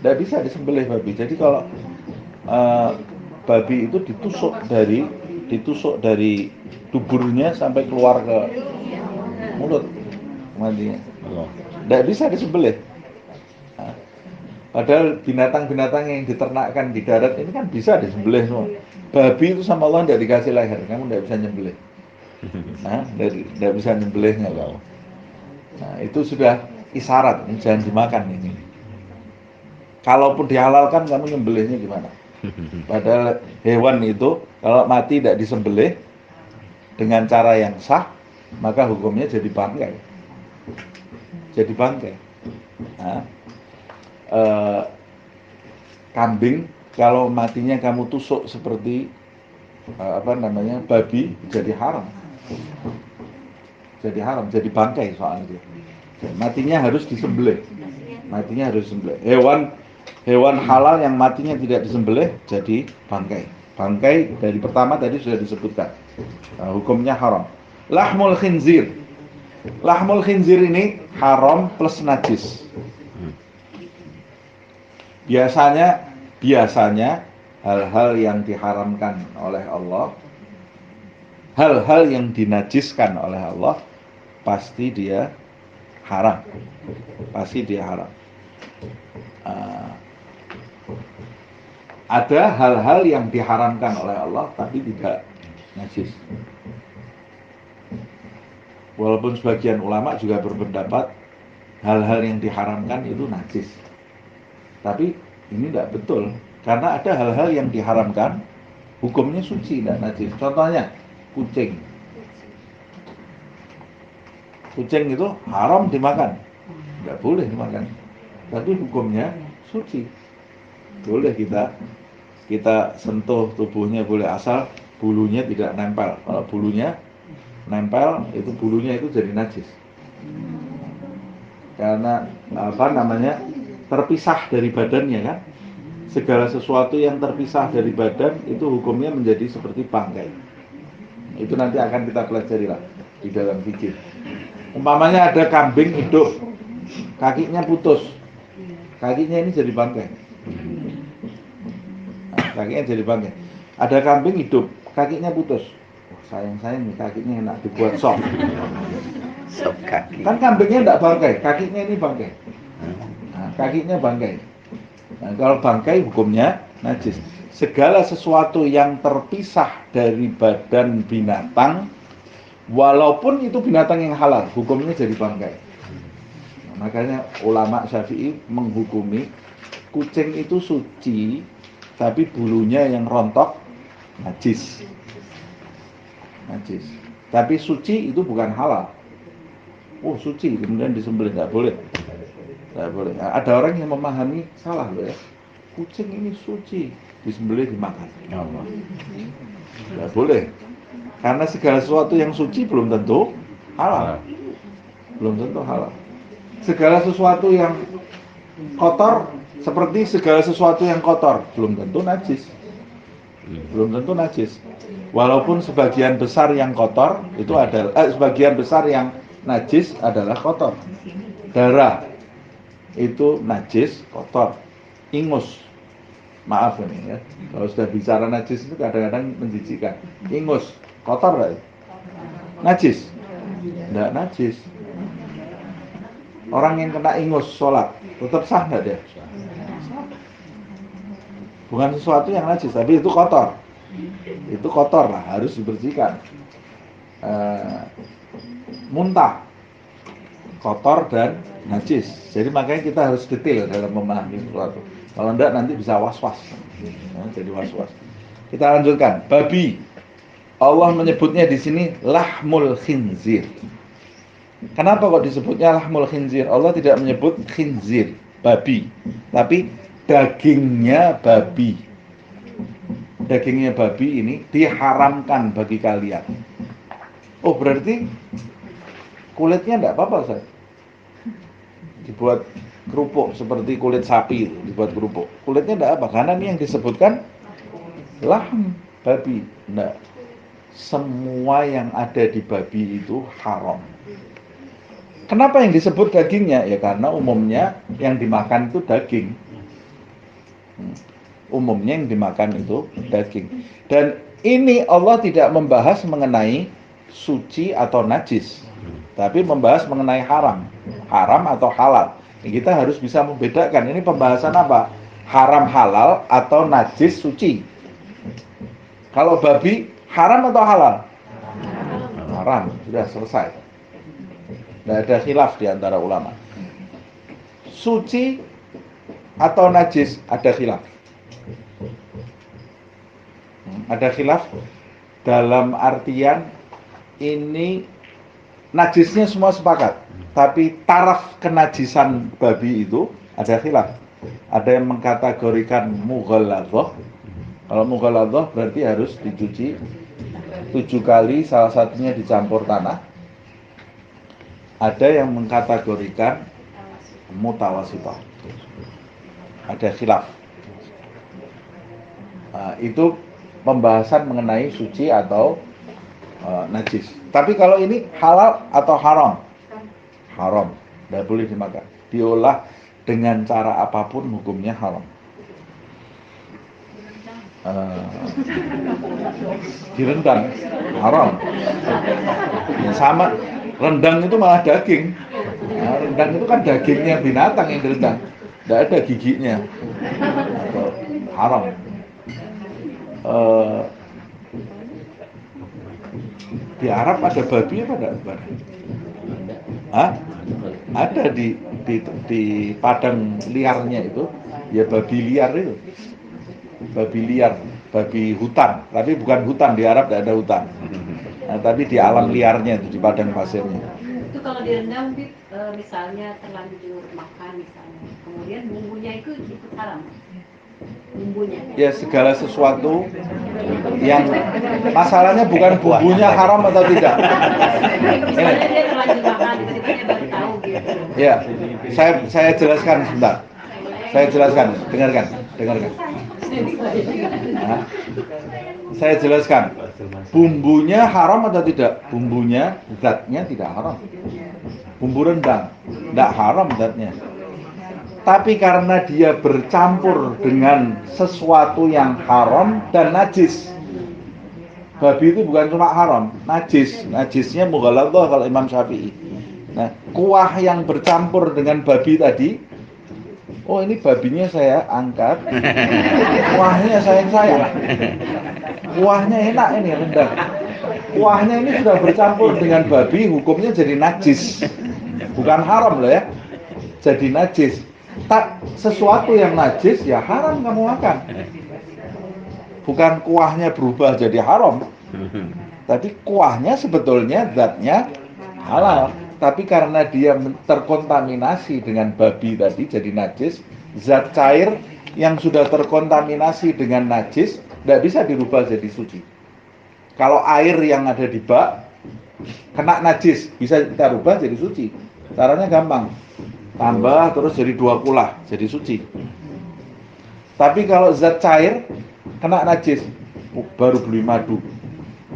tidak bisa disembelih babi. Jadi kalau babi itu ditusuk dari duburnya sampai keluar ke mulut, matinya. Tidak bisa disembelih. Padahal binatang-binatang yang diternakkan di darat ini kan bisa disembelih semua. Babi itu sama Allah tidak dikasih leher, kamu tidak bisa nyembelih. Tidak bisa nyembelihnya kau. Nah itu sudah isyarat, ini jangan dimakan ini. Kalaupun dihalalkan, kamu nyembelihnya gimana? Padahal hewan itu kalau mati tidak disembelih dengan cara yang sah, maka hukumnya jadi bangkai. Jadi bangkai. Nah, kambing Kalau matinya kamu tusuk seperti babi, jadi haram. Jadi haram, jadi bangkai soalnya. Matinya harus disembelih. Matinya harus disembelih. Hewan halal yang matinya tidak disembelih jadi bangkai. Bangkai dari pertama tadi sudah disebutkan. Hukumnya haram. Lahmul khinzir. Lahmul khinzir ini haram plus najis. Biasanya hal-hal yang diharamkan oleh Allah, hal-hal yang dinajiskan oleh Allah, pasti dia haram. Pasti dia haram. Ada hal-hal yang diharamkan oleh Allah tapi tidak najis. Walaupun sebagian ulama juga berpendapat hal-hal yang diharamkan itu najis. Tapi ini tidak betul. Karena ada hal-hal yang diharamkan hukumnya suci, tidak najis. Contohnya kucing. Kucing itu haram dimakan, tidak boleh dimakan. Tapi hukumnya suci. Boleh kita sentuh tubuhnya, boleh, asal bulunya tidak nempel. Kalau bulunya nempel, bulunya itu jadi najis. Karena terpisah dari badannya kan. Segala sesuatu yang terpisah dari badan itu hukumnya menjadi seperti bangkai. Itu nanti akan kita pelajari lah di dalam fikih. Umpamanya ada kambing hidup, kakinya putus, kakinya ini jadi bangkai. Kakinya jadi bangkai. Ada kambing hidup, kakinya putus. Sayang nih kakinya enak dibuat sop. Sop kaki. Kan kambingnya enggak bangkai, kakinya ini bangkai. Nah, kakinya bangkai. Nah, kalau bangkai hukumnya najis. Segala sesuatu yang terpisah dari badan binatang, walaupun itu binatang yang halal, hukumnya jadi bangkai. Nah, makanya ulama Syafi'i menghukumi kucing itu suci, tapi bulunya yang rontok najis. Najis. Tapi suci itu bukan halal. Oh, suci kemudian disembelih, enggak boleh. Enggak boleh. Nah, ada orang yang memahami salah loh ya. Kucing ini suci, disembelih dimakan. Allah. Enggak boleh. Karena segala sesuatu yang suci belum tentu halal. Belum tentu halal. Segala sesuatu yang kotor, seperti segala sesuatu yang kotor, belum tentu najis. Belum tentu najis. Walaupun sebagian besar yang kotor itu adalah sebagian besar yang najis adalah kotor. Darah itu najis, kotor. Ingus. Maaf ini ya. Kalau sudah bicara najis itu kadang-kadang menjijikkan. Ingus, kotor enggak? Najis? Enggak najis. Orang yang kena ingus sholat, tetap sah enggak dia? Bukan sesuatu yang najis, tapi itu kotor. Itu kotor lah, harus dibersihkan. Muntah, kotor dan najis. Jadi makanya kita harus detail dalam memahami sesuatu. Kalau enggak nanti bisa was-was. Jadi was-was. Kita lanjutkan. Babi. Allah menyebutnya di sini lahmul khinzir. Kenapa kok disebutnya lahmul khinzir? Allah tidak menyebut khinzir, babi, tapi dagingnya babi. Dagingnya babi ini diharamkan bagi kalian. Oh, berarti kulitnya enggak apa-apa, Ustaz? Dibuat kerupuk seperti kulit sapi itu, dibuat kerupuk. Kulitnya enggak apa, karena ini yang disebutkan lahm babi. Enggak. Semua yang ada di babi itu haram. Kenapa yang disebut dagingnya? Ya karena umumnya yang dimakan itu daging. Umumnya yang dimakan itu daging. Dan ini Allah tidak membahas mengenai suci atau najis, tapi membahas mengenai haram. Haram atau halal. Kita harus bisa membedakan. Ini pembahasan apa? Haram halal atau najis suci. Kalau babi haram atau halal? Haram. Sudah selesai. Tidak ada khilaf di antara ulama. Suci atau najis ada khilaf. Ada khilaf dalam artian ini najisnya semua sepakat, tapi taraf kenajisan babi itu ada khilaf. Ada yang mengkategorikan mughalladhah. Kalau mughalladhah berarti harus dicuci 7 kali, salah satunya dicampur tanah. Ada yang mengkategorikan mutawasithah. Ada khilaf. Itu pembahasan mengenai suci atau najis. Tapi kalau ini halal atau haram? Haram, tidak boleh dimakan. Diolah dengan cara apapun hukumnya haram. Direndang haram. Sama rendang itu malah daging. Rendang itu kan dagingnya binatang yang direndang, tidak ada giginya. Haram. Di Arab ada babi apa enggak? Ada di padang liarnya itu, ya babi liar itu. Babi liar, babi hutan, tapi bukan hutan, di Arab tidak ada hutan. Nah, tapi di alam liarnya itu, di padang pasirnya. Itu kalau direndam, misalnya terlanjur makan misalnya, kemudian bumbunya itu ikut haram. Bumbunya. Ya, segala sesuatu yang masalahnya bukan bumbunya haram atau tidak. Misalnya dia terlanjur makan, tiba-tiba dia baru tahu gitu. Ya, saya jelaskan sebentar. Saya jelaskan, dengarkan. Nah, saya jelaskan. Bumbunya haram atau tidak? Bumbunya, zatnya tidak haram. Bumbu rendang, tidak haram zatnya. Tapi karena dia bercampur dengan sesuatu yang haram dan najis. Babi itu bukan cuma haram, najis. Najisnya mughalladhah kalau Imam Syafi'i. Nah, kuah yang bercampur dengan babi tadi, oh ini babinya saya angkat, kuahnya sayang. Kuahnya enak ini rendang. Kuahnya ini sudah bercampur dengan babi, hukumnya jadi najis. Bukan haram loh ya, jadi najis. Tak sesuatu yang najis ya haram kamu makan. Bukan kuahnya berubah jadi haram, tapi kuahnya sebetulnya zatnya halal. Tapi karena dia terkontaminasi dengan babi tadi jadi najis, zat cair yang sudah terkontaminasi dengan najis tidak bisa dirubah jadi suci. Kalau air yang ada di bak kena najis, bisa kita rubah jadi suci. Caranya gampang, tambah terus jadi 2 kulah, jadi suci. Tapi kalau zat cair kena najis, baru beli madu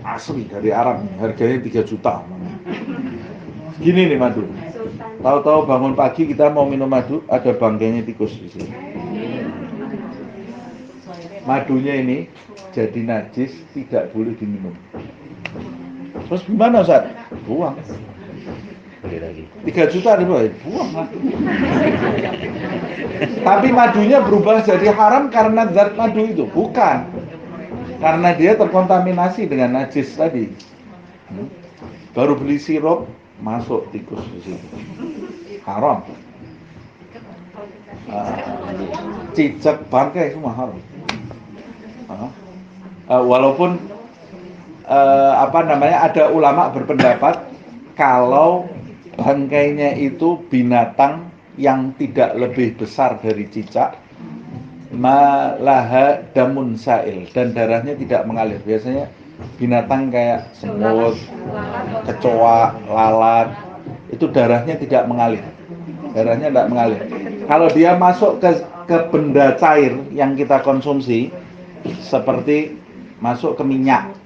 asli dari Arab, harganya 3 juta. Gini nih madu. Tahu-tahu bangun pagi kita mau minum madu, ada bangkainya tikus di sini. Madunya ini jadi najis, tidak boleh diminum. Terus gimana Ustaz? Buang. 3 juta dibuang, buang madu. Tapi madunya berubah jadi haram karena zat madu itu, bukan karena dia terkontaminasi dengan najis tadi. Baru beli sirup, masuk tikus di sini, haram. Cicak, bangkai semua haram. Walaupun ada ulama berpendapat kalau bangkainya itu binatang yang tidak lebih besar dari cicak, malaha damun sail, dan darahnya tidak mengalir. Biasanya binatang kayak semut, kecoa, lalat, itu darahnya tidak mengalir. Kalau dia masuk ke benda cair yang kita konsumsi, seperti masuk ke minyak.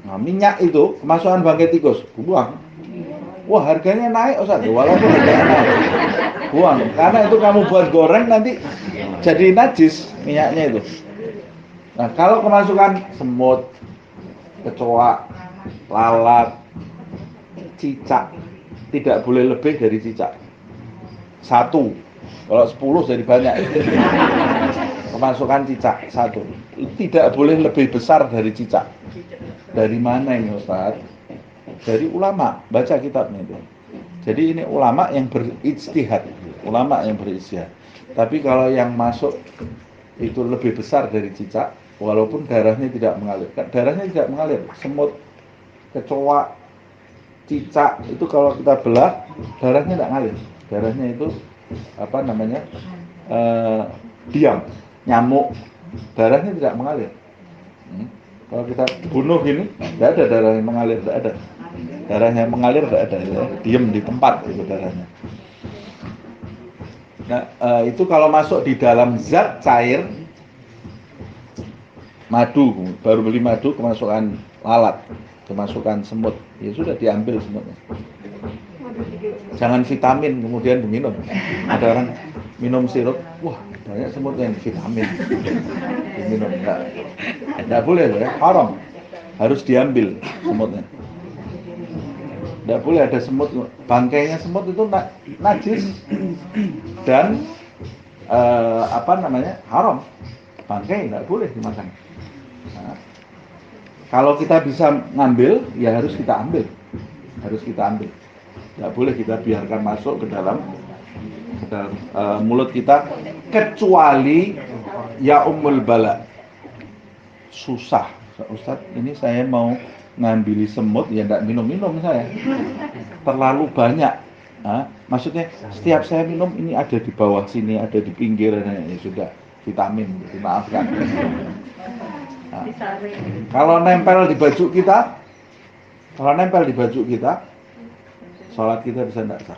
Nah, minyak itu kemasukan bangkai tikus, buang. Wah, harganya naik Ustaz, walaupun harganya naik. Buang, karena itu kamu buat goreng nanti jadi najis minyaknya itu. Nah, kalau kemasukan semut, kecoa, lalat, cicak, tidak boleh lebih dari cicak. 1. Kalau 10 jadi banyak. Kemasukan cicak 1. Tidak boleh lebih besar dari cicak. Dari mana ini Ustaz? Dari ulama, baca kitabnya itu. Jadi ini ulama yang berijtihad. Tapi kalau yang masuk itu lebih besar dari cicak, walaupun darahnya tidak mengalir. Darahnya tidak mengalir. Semut, kecoa, cicak itu kalau kita belah darahnya tidak ngalir. Darahnya itu diam, nyamuk, darahnya tidak mengalir. Kalau kita bunuh gini, tidak ada darah yang mengalir, tidak ada. Darahnya yang mengalir tidak ada, ya. Diam di tempat itu darahnya. Nah, itu kalau masuk di dalam zat cair, madu, baru beli madu, kemasukan lalat, kemasukan semut, ya sudah diambil semutnya. Jangan vitamin kemudian diminum. Ada orang minum sirup, wah banyak semutnya yang vitamin, diminum, enggak boleh ya, haram, harus diambil semutnya. Tidak boleh ada semut, bangkainya semut itu najis dan haram. Bangkai tidak boleh dimakan. Nah, kalau kita bisa ngambil, ya harus kita ambil, Tidak boleh kita biarkan masuk ke dalam mulut kita, kecuali ya ummul bala, susah. Ustaz, ini saya mau ngambil semut, ya tidak minum saya, terlalu banyak. Maksudnya setiap saya minum ini ada di bawah sini, ada di pinggir, ya sudah vitamin, dimaafkan. Kalau nempel di baju kita, sholat kita bisa tidak sah.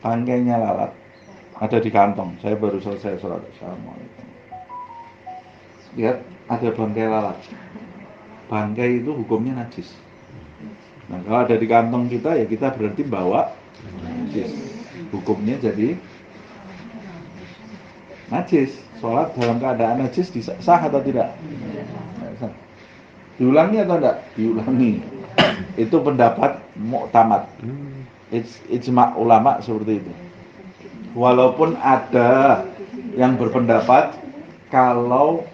Bangkainya lalat ada di kantong. Saya baru selesai sholat. Assalamualaikum. Lihat, ada bangkai lalat. Bangkai itu hukumnya najis. Nah, kalau ada di kantong kita, ya kita berarti bawa najis. Hukumnya jadi najis. Sholat dalam keadaan najis sah atau tidak? Sah. Diulangi atau tidak? Diulangi. Itu pendapat mu'tamad. Ijma' ulama seperti itu. Walaupun ada yang berpendapat kalau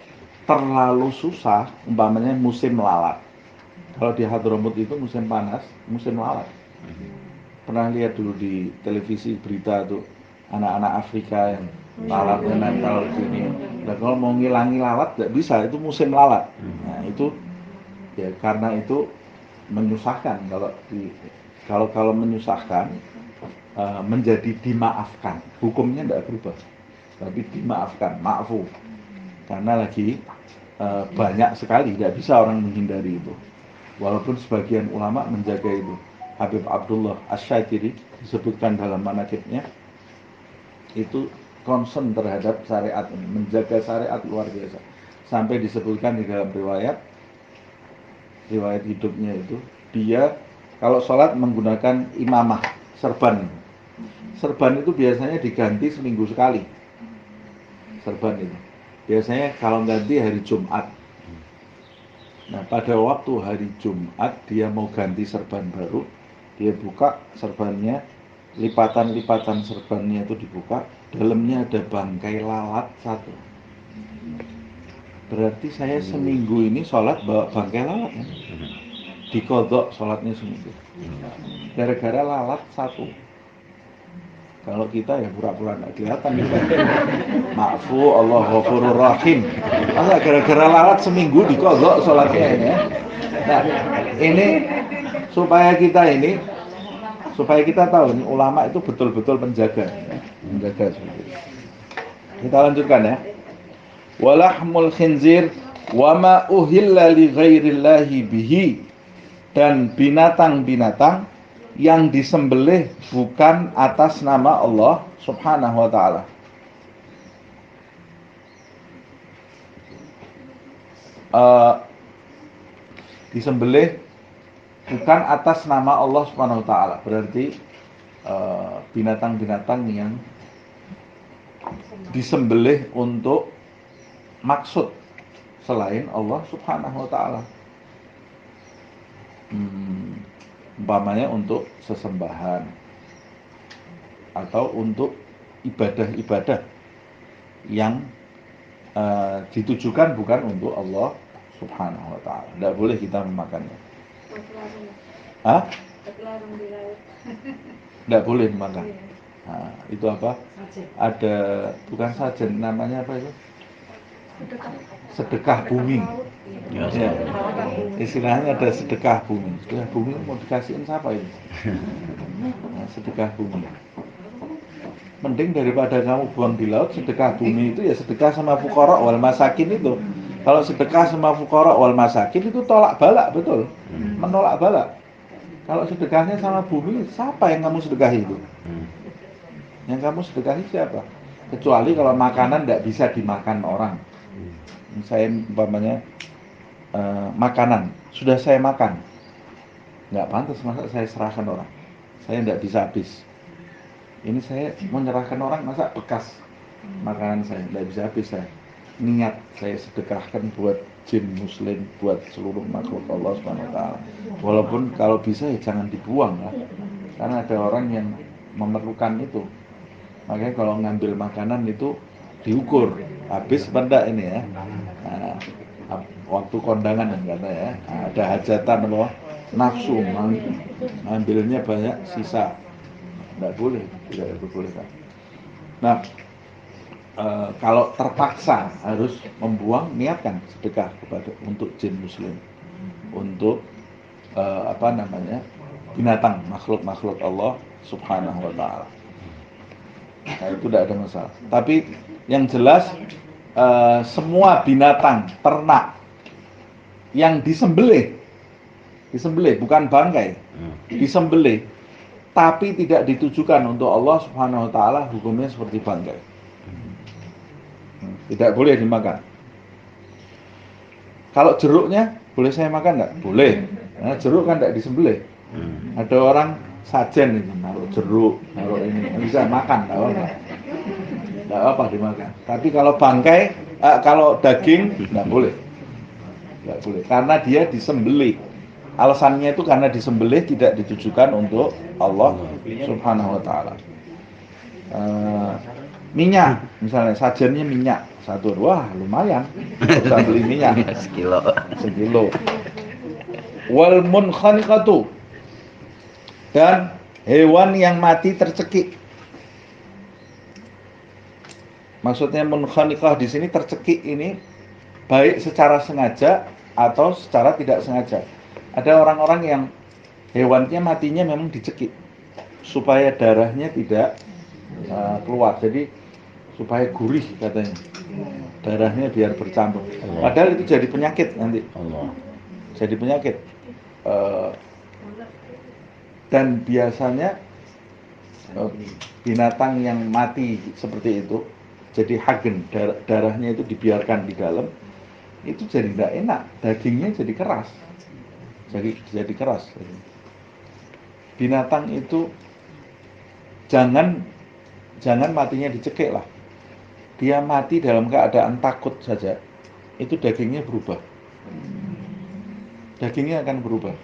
terlalu susah, umpamanya musim lalat. Kalau di Hadramut itu musim panas, musim lalat. Pernah lihat dulu di televisi berita tuh anak-anak Afrika yang lalatnya nempel di sini. Dan kalau mau ngilangi lalat tidak bisa, itu musim lalat. Nah itu ya karena itu menyusahkan. Kalau menyusahkan menjadi dimaafkan, hukumnya tidak berubah, tapi dimaafkan, ma'fu. Karena lagi banyak sekali, tidak bisa orang menghindari itu. Walaupun sebagian ulama menjaga itu. Habib Abdullah Asy-Syatiri disebutkan dalam manaqibnya, itu concern terhadap syariat ini, menjaga syariat luar biasa. Sampai disebutkan di dalam riwayat hidupnya itu, dia kalau sholat menggunakan imamah, serban. Serban itu biasanya diganti seminggu sekali. Serban itu biasanya kalau ganti hari Jumat. Nah, pada waktu hari Jumat dia mau ganti serban baru, dia buka serbannya, lipatan-lipatan serbannya itu dibuka, dalamnya ada bangkai lalat satu. Berarti saya seminggu ini sholat bawa bangkai lalat ya? Dikodok sholatnya seminggu. Gara-gara lalat satu. Kalau kita ya pura-pura nggak kelihatan gitu. Ma'fu Allah ghafurur rahim. Masa gara-gara lalat seminggu dikodok sholatnya ini ya. Nah, ini supaya kita tahu ini ulama itu betul-betul menjaga seperti itu. Kita lanjutkan ya. Walahmul khinzir wa ma uhilla li ghairillahi bihi, dan binatang-binatang yang disembelih bukan atas nama Allah Subhanahu wa ta'ala. Disembelih bukan atas nama Allah Subhanahu wa ta'ala, berarti binatang-binatang yang disembelih untuk maksud selain Allah Subhanahu wa ta'ala. Umpamanya untuk sesembahan atau untuk ibadah-ibadah yang ditujukan bukan untuk Allah Subhanahu wa ta'ala. Tidak boleh kita memakannya. Tidak boleh dimakan. Nah, itu apa? Ada, bukan sajen, namanya apa itu? Sedekah bumi. Ya. Istilahnya ada sedekah bumi. Sedekah bumi mau dikasihin siapa ini? Nah, sedekah bumi. Mending daripada kamu buang di laut, sedekah bumi itu ya sedekah sama fuqara wal masakin itu. Kalau sedekah sama fuqara wal masakin itu tolak balak, betul. Menolak balak. Kalau sedekahnya sama bumi, siapa yang kamu sedekahi itu? Yang kamu sedekahi siapa? Kecuali kalau makanan tidak bisa dimakan orang. Saya umpamanya makanan sudah saya makan, nggak pantas masa saya serahkan orang. Saya tidak bisa habis. Ini saya menyerahkan orang, masa bekas makanan saya tidak bisa habis. Saya niat saya sedekahkan buat jin muslim, buat seluruh makhluk Allah Subhanahu wa taala. Walaupun kalau bisa ya jangan dibuang lah. Karena ada orang yang memerlukan itu. Makanya kalau ngambil makanan itu diukur habis benda ini ya. Nah, waktu kondangan yang kata ya, ada hajatan apa nafsu ngambilnya banyak sisa. Tidak boleh, tidak diperbolehkan. Nah, kalau terpaksa harus membuang, niatkan sedekah untuk jin muslim, untuk binatang, makhluk Allah Subhanahu wa taala. Nah, itu tidak ada masalah. Tapi yang jelas semua binatang ternak yang disembelih bukan bangkai, disembelih tapi tidak ditujukan untuk Allah Subhanahu wa taala, hukumnya seperti bangkai. Tidak boleh dimakan. Kalau jeruknya boleh saya makan enggak? Boleh. Nah, jeruk kan tidak disembelih. Ada orang sajen itu naruh jeruk, naruh ini, bisa makan, enggak apa dimakan. Tapi kalau bangkai, kalau daging enggak boleh. Enggak boleh karena dia disembelih. Alasannya itu karena disembelih tidak ditujukan untuk Allah Subhanahu wa taala. Minyak, misalnya sajennya minyak satu, wah lumayan, bisa beli minyak sekilo. Wal munkhaniqatu, dan hewan yang mati tercekik. Maksudnya munkhaniqah di sini tercekik ini baik secara sengaja atau secara tidak sengaja. Ada orang-orang yang hewannya matinya memang dicekik supaya darahnya tidak keluar. Jadi supaya gurih katanya. Darahnya biar bercampur. Padahal itu jadi penyakit nanti. Jadi penyakit. Dan biasanya binatang yang mati seperti itu, jadi hagen, darahnya itu dibiarkan di dalam, itu jadi tidak enak. Dagingnya jadi keras. Jadi keras. Binatang itu jangan matinya dicekik lah. Dia mati dalam keadaan takut saja, itu dagingnya berubah. Dagingnya akan berubah.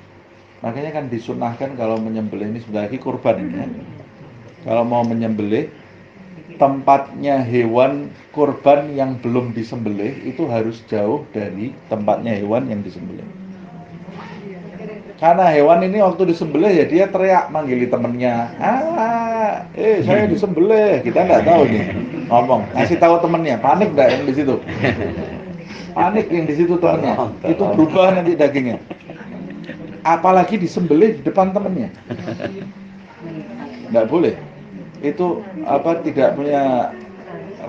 Makanya kan disunahkan kalau menyembelih, ini sebentar lagi kurban ini ya. Kalau mau menyembelih, tempatnya hewan kurban yang belum disembelih itu harus jauh dari tempatnya hewan yang disembelih. Karena hewan ini waktu disembelih ya dia teriak manggili temennya, saya disembelih, kita nggak tahu nih ngomong, ngasih tahu temennya, panik nggak yang di situ? Panik yang di situ temennya, itu berubah nanti dagingnya. Apalagi disembelih di depan temennya, nggak boleh. Itu tidak punya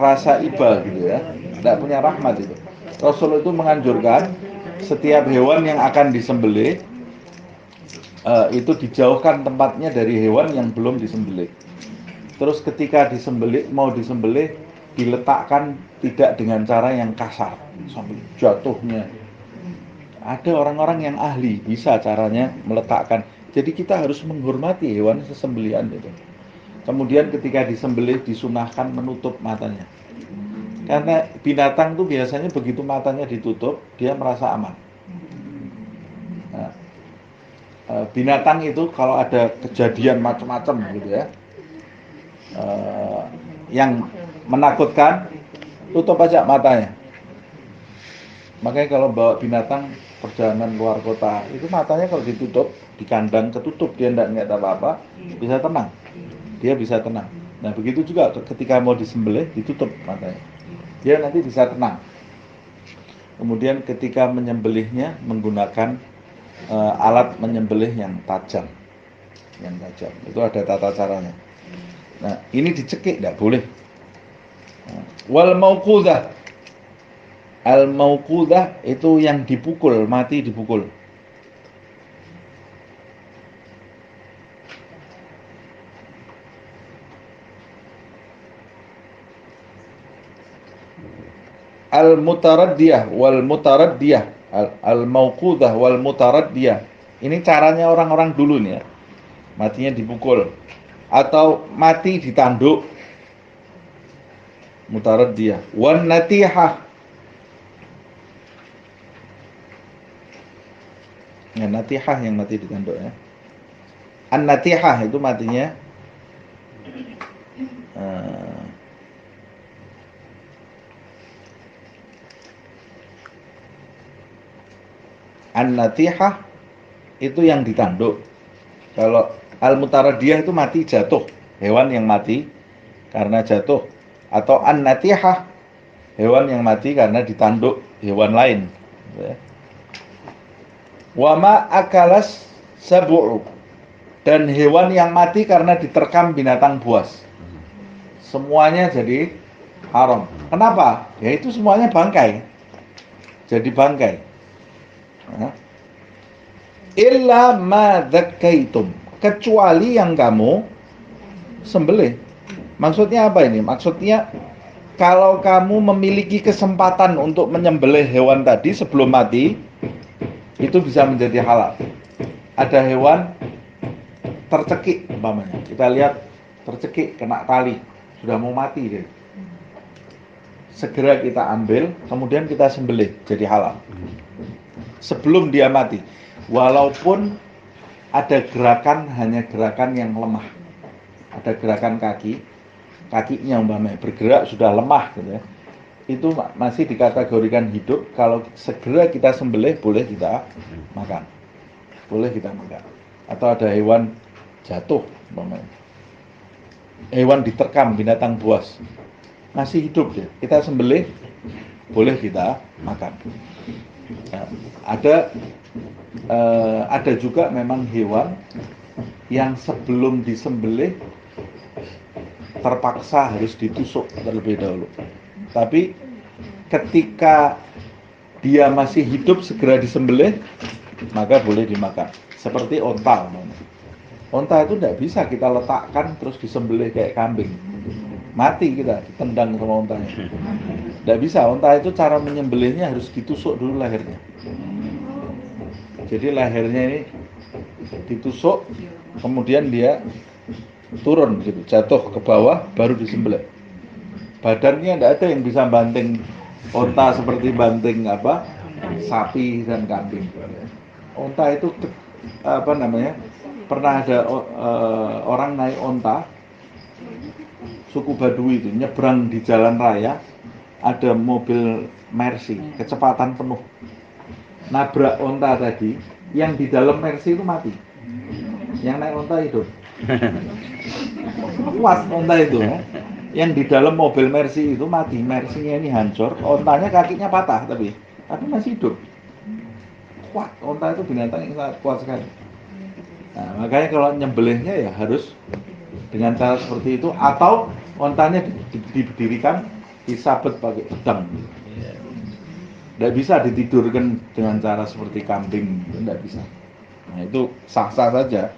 rasa iba gitu ya, nggak punya rahmat itu. Rasul itu menganjurkan setiap hewan yang akan disembelih itu dijauhkan tempatnya dari hewan yang belum disembelih. Terus ketika mau disembelih diletakkan tidak dengan cara yang kasar sampai jatuhnya. Ada orang-orang yang ahli bisa caranya meletakkan. Jadi kita harus menghormati hewan sesembelihan itu. Kemudian ketika disembelih disunahkan menutup matanya. Karena binatang itu biasanya begitu matanya ditutup dia merasa aman. Nah, binatang itu kalau ada kejadian macam-macam gitu ya, yang menakutkan, tutup aja matanya. Makanya kalau bawa binatang perjalanan luar kota, itu matanya kalau ditutup, di kandang ketutup, dia tidak ngeliat apa-apa, bisa tenang. Dia bisa tenang. Nah begitu juga ketika mau disembelih, ditutup matanya. Dia nanti bisa tenang. Kemudian ketika menyembelihnya menggunakan alat menyembelih yang tajam. Itu ada tata caranya. Nah, ini dicekik tidak boleh. Wal mauqudah. Al mauqudah itu yang dipukul, mati dipukul. Al mutaraddiyah wal mutaraddiyah. Al mauqudah wal mutaraddiyah. Ini caranya orang-orang dulu nih ya. Matinya dipukul atau mati ditanduk. Mutaraddiyah. Wan natihah. Ya, natihah yang mati ditanduk ya. An natihah itu matinya an natihah itu yang ditanduk. Kalau al mutaradiyah itu mati jatuh, hewan yang mati karena jatuh. Atau an natihah, hewan yang mati karena ditanduk hewan lain. Wama akalas sabu'u, dan hewan yang mati karena diterkam binatang buas. Semuanya jadi haram. Kenapa? Ya itu semuanya bangkai. Jadi bangkai. Illa ma dzakaitum, kecuali yang kamu sembelih. Maksudnya apa ini? Maksudnya kalau kamu memiliki kesempatan untuk menyembelih hewan tadi sebelum mati, itu bisa menjadi halal. Ada hewan tercekik umpamanya. Kita lihat tercekik kena tali, sudah mau mati dia. Segera kita ambil, kemudian kita sembelih, jadi halal. Sebelum dia mati. Walaupun ada gerakan, hanya gerakan yang lemah. Ada gerakan kakinya umpamanya bergerak sudah lemah gitu ya. Itu masih dikategorikan hidup. Kalau segera kita sembelih, boleh kita makan. Boleh kita makan. Atau ada hewan jatuh umpamanya. Hewan diterkam binatang buas. Masih hidup ya. Kita sembelih, boleh kita makan. Nah, ada juga memang hewan yang sebelum disembelih terpaksa harus ditusuk terlebih dahulu. Tapi ketika dia masih hidup segera disembelih, maka boleh dimakan. Seperti onta. Onta itu tidak bisa kita letakkan terus disembelih kayak kambing. Mati kita, ditendang sama ontanya. Tidak bisa, onta itu cara menyembelihnya harus ditusuk dulu lehernya. Jadi lehernya ini ditusuk, kemudian dia turun gitu, jatuh ke bawah, baru disembelih. Badannya tidak ada yang bisa banting onta seperti banting sapi dan kambing. Onta itu pernah ada orang naik onta, suku Baduy itu nyebrang di jalan raya, ada mobil Mercy kecepatan penuh, nabrak onta tadi, yang di dalam Mercy itu mati, yang naik onta hidup. Kuat onta itu, yang di dalam mobil Mercy itu mati, Mercy-nya ini hancur, ontanya kakinya patah tapi masih hidup. Kuat, onta itu binatang yang sangat kuat sekali. Nah, makanya kalau nyembelihnya ya harus dengan cara seperti itu, atau ontanya didirikan, disabet pakai pedang. Tidak bisa ditidurkan dengan cara seperti kambing, tidak bisa. Nah, itu sah-sah saja.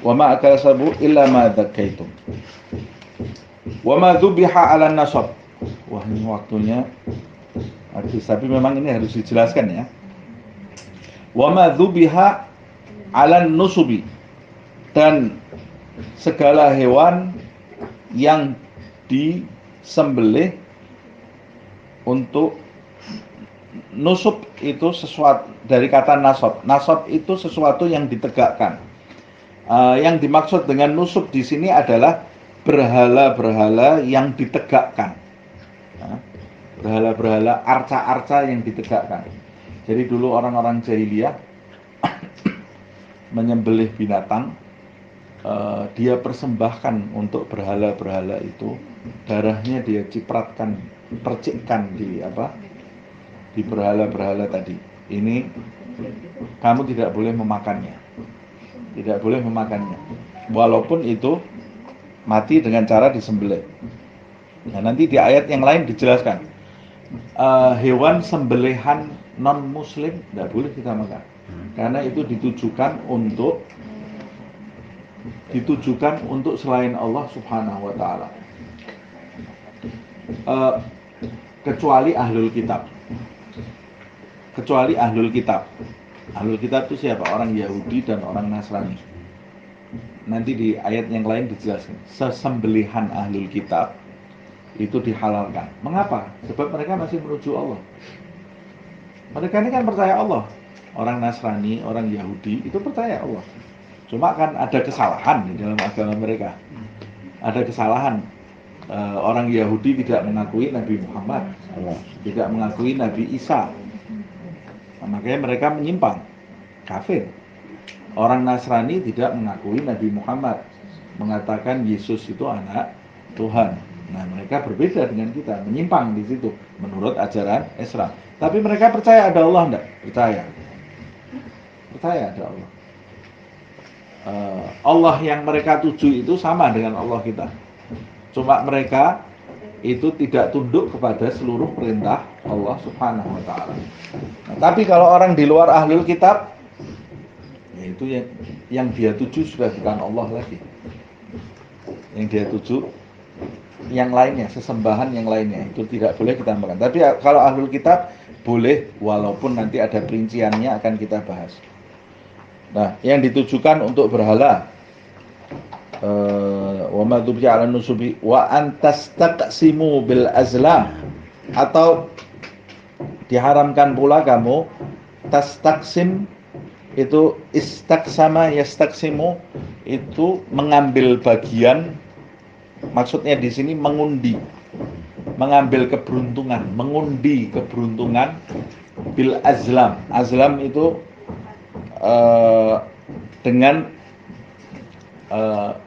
Wa ma akala sabu illa ma dzakaitum. Wa ma dzubiha 'ala nasab. Wah, ini waktunya habis, tapi memang ini harus dijelaskan ya. Wa ma dzubiha 'ala nusubi, dan segala hewan yang disembelih untuk nusub itu sesuatu dari kata nasab. Nasab itu sesuatu yang ditegakkan. Yang dimaksud dengan nusub di sini adalah berhala-berhala yang ditegakkan. Berhala-berhala, arca-arca yang ditegakkan. Jadi dulu orang-orang jahiliyah menyembelih binatang, dia persembahkan untuk berhala-berhala itu, darahnya dia cipratkan, percikkan di berhala-berhala tadi. Ini kamu tidak boleh memakannya. Tidak boleh memakannya. Walaupun itu mati dengan cara disembelih. Nah, nanti di ayat yang lain dijelaskan hewan sembelihan non muslim tidak boleh kita makan, karena itu ditujukan untuk selain Allah Subhanahu wa taala. Kecuali ahlul kitab. Ahlul kitab itu siapa? Orang Yahudi dan orang Nasrani. Nanti di ayat yang lain dijelaskan. Sesembelihan ahlul kitab itu dihalalkan. Mengapa? Sebab mereka masih menuju Allah. Mereka ini kan percaya Allah. Orang Nasrani, orang Yahudi itu percaya Allah. Cuma kan ada kesalahan di dalam agama mereka. Ada kesalahan. Orang Yahudi tidak mengakui Nabi Muhammad, tidak mengakui Nabi Isa. Nah, makanya mereka menyimpang, kafir. Orang Nasrani tidak mengakui Nabi Muhammad, mengatakan Yesus itu anak Tuhan. Nah, mereka berbeda dengan kita, menyimpang di situ menurut ajaran Islam. Tapi mereka percaya ada Allah enggak? Percaya ada Allah. Allah yang mereka tuju itu sama dengan Allah kita. Cuma mereka itu tidak tunduk kepada seluruh perintah Allah Subhanahu wa taala. Nah, tapi kalau orang di luar ahlul kitab, yaitu yang dia tuju sudah bukan Allah lagi. Yang dia tuju yang lainnya, sesembahan yang lainnya itu tidak boleh kita makan. Tapi kalau ahlul kitab boleh, walaupun nanti ada perinciannya akan kita bahas. Nah, yang ditujukan untuk berhala, wa ma dzubya 'ala nusubi wa antastaqsimu bil azlam, atau diharamkan pula kamu tastaqsim, itu istaqsama yastaqsimu, itu mengambil bagian, maksudnya di sini mengundi, mengambil keberuntungan, mengundi keberuntungan bil azlam. Azlam itu dengan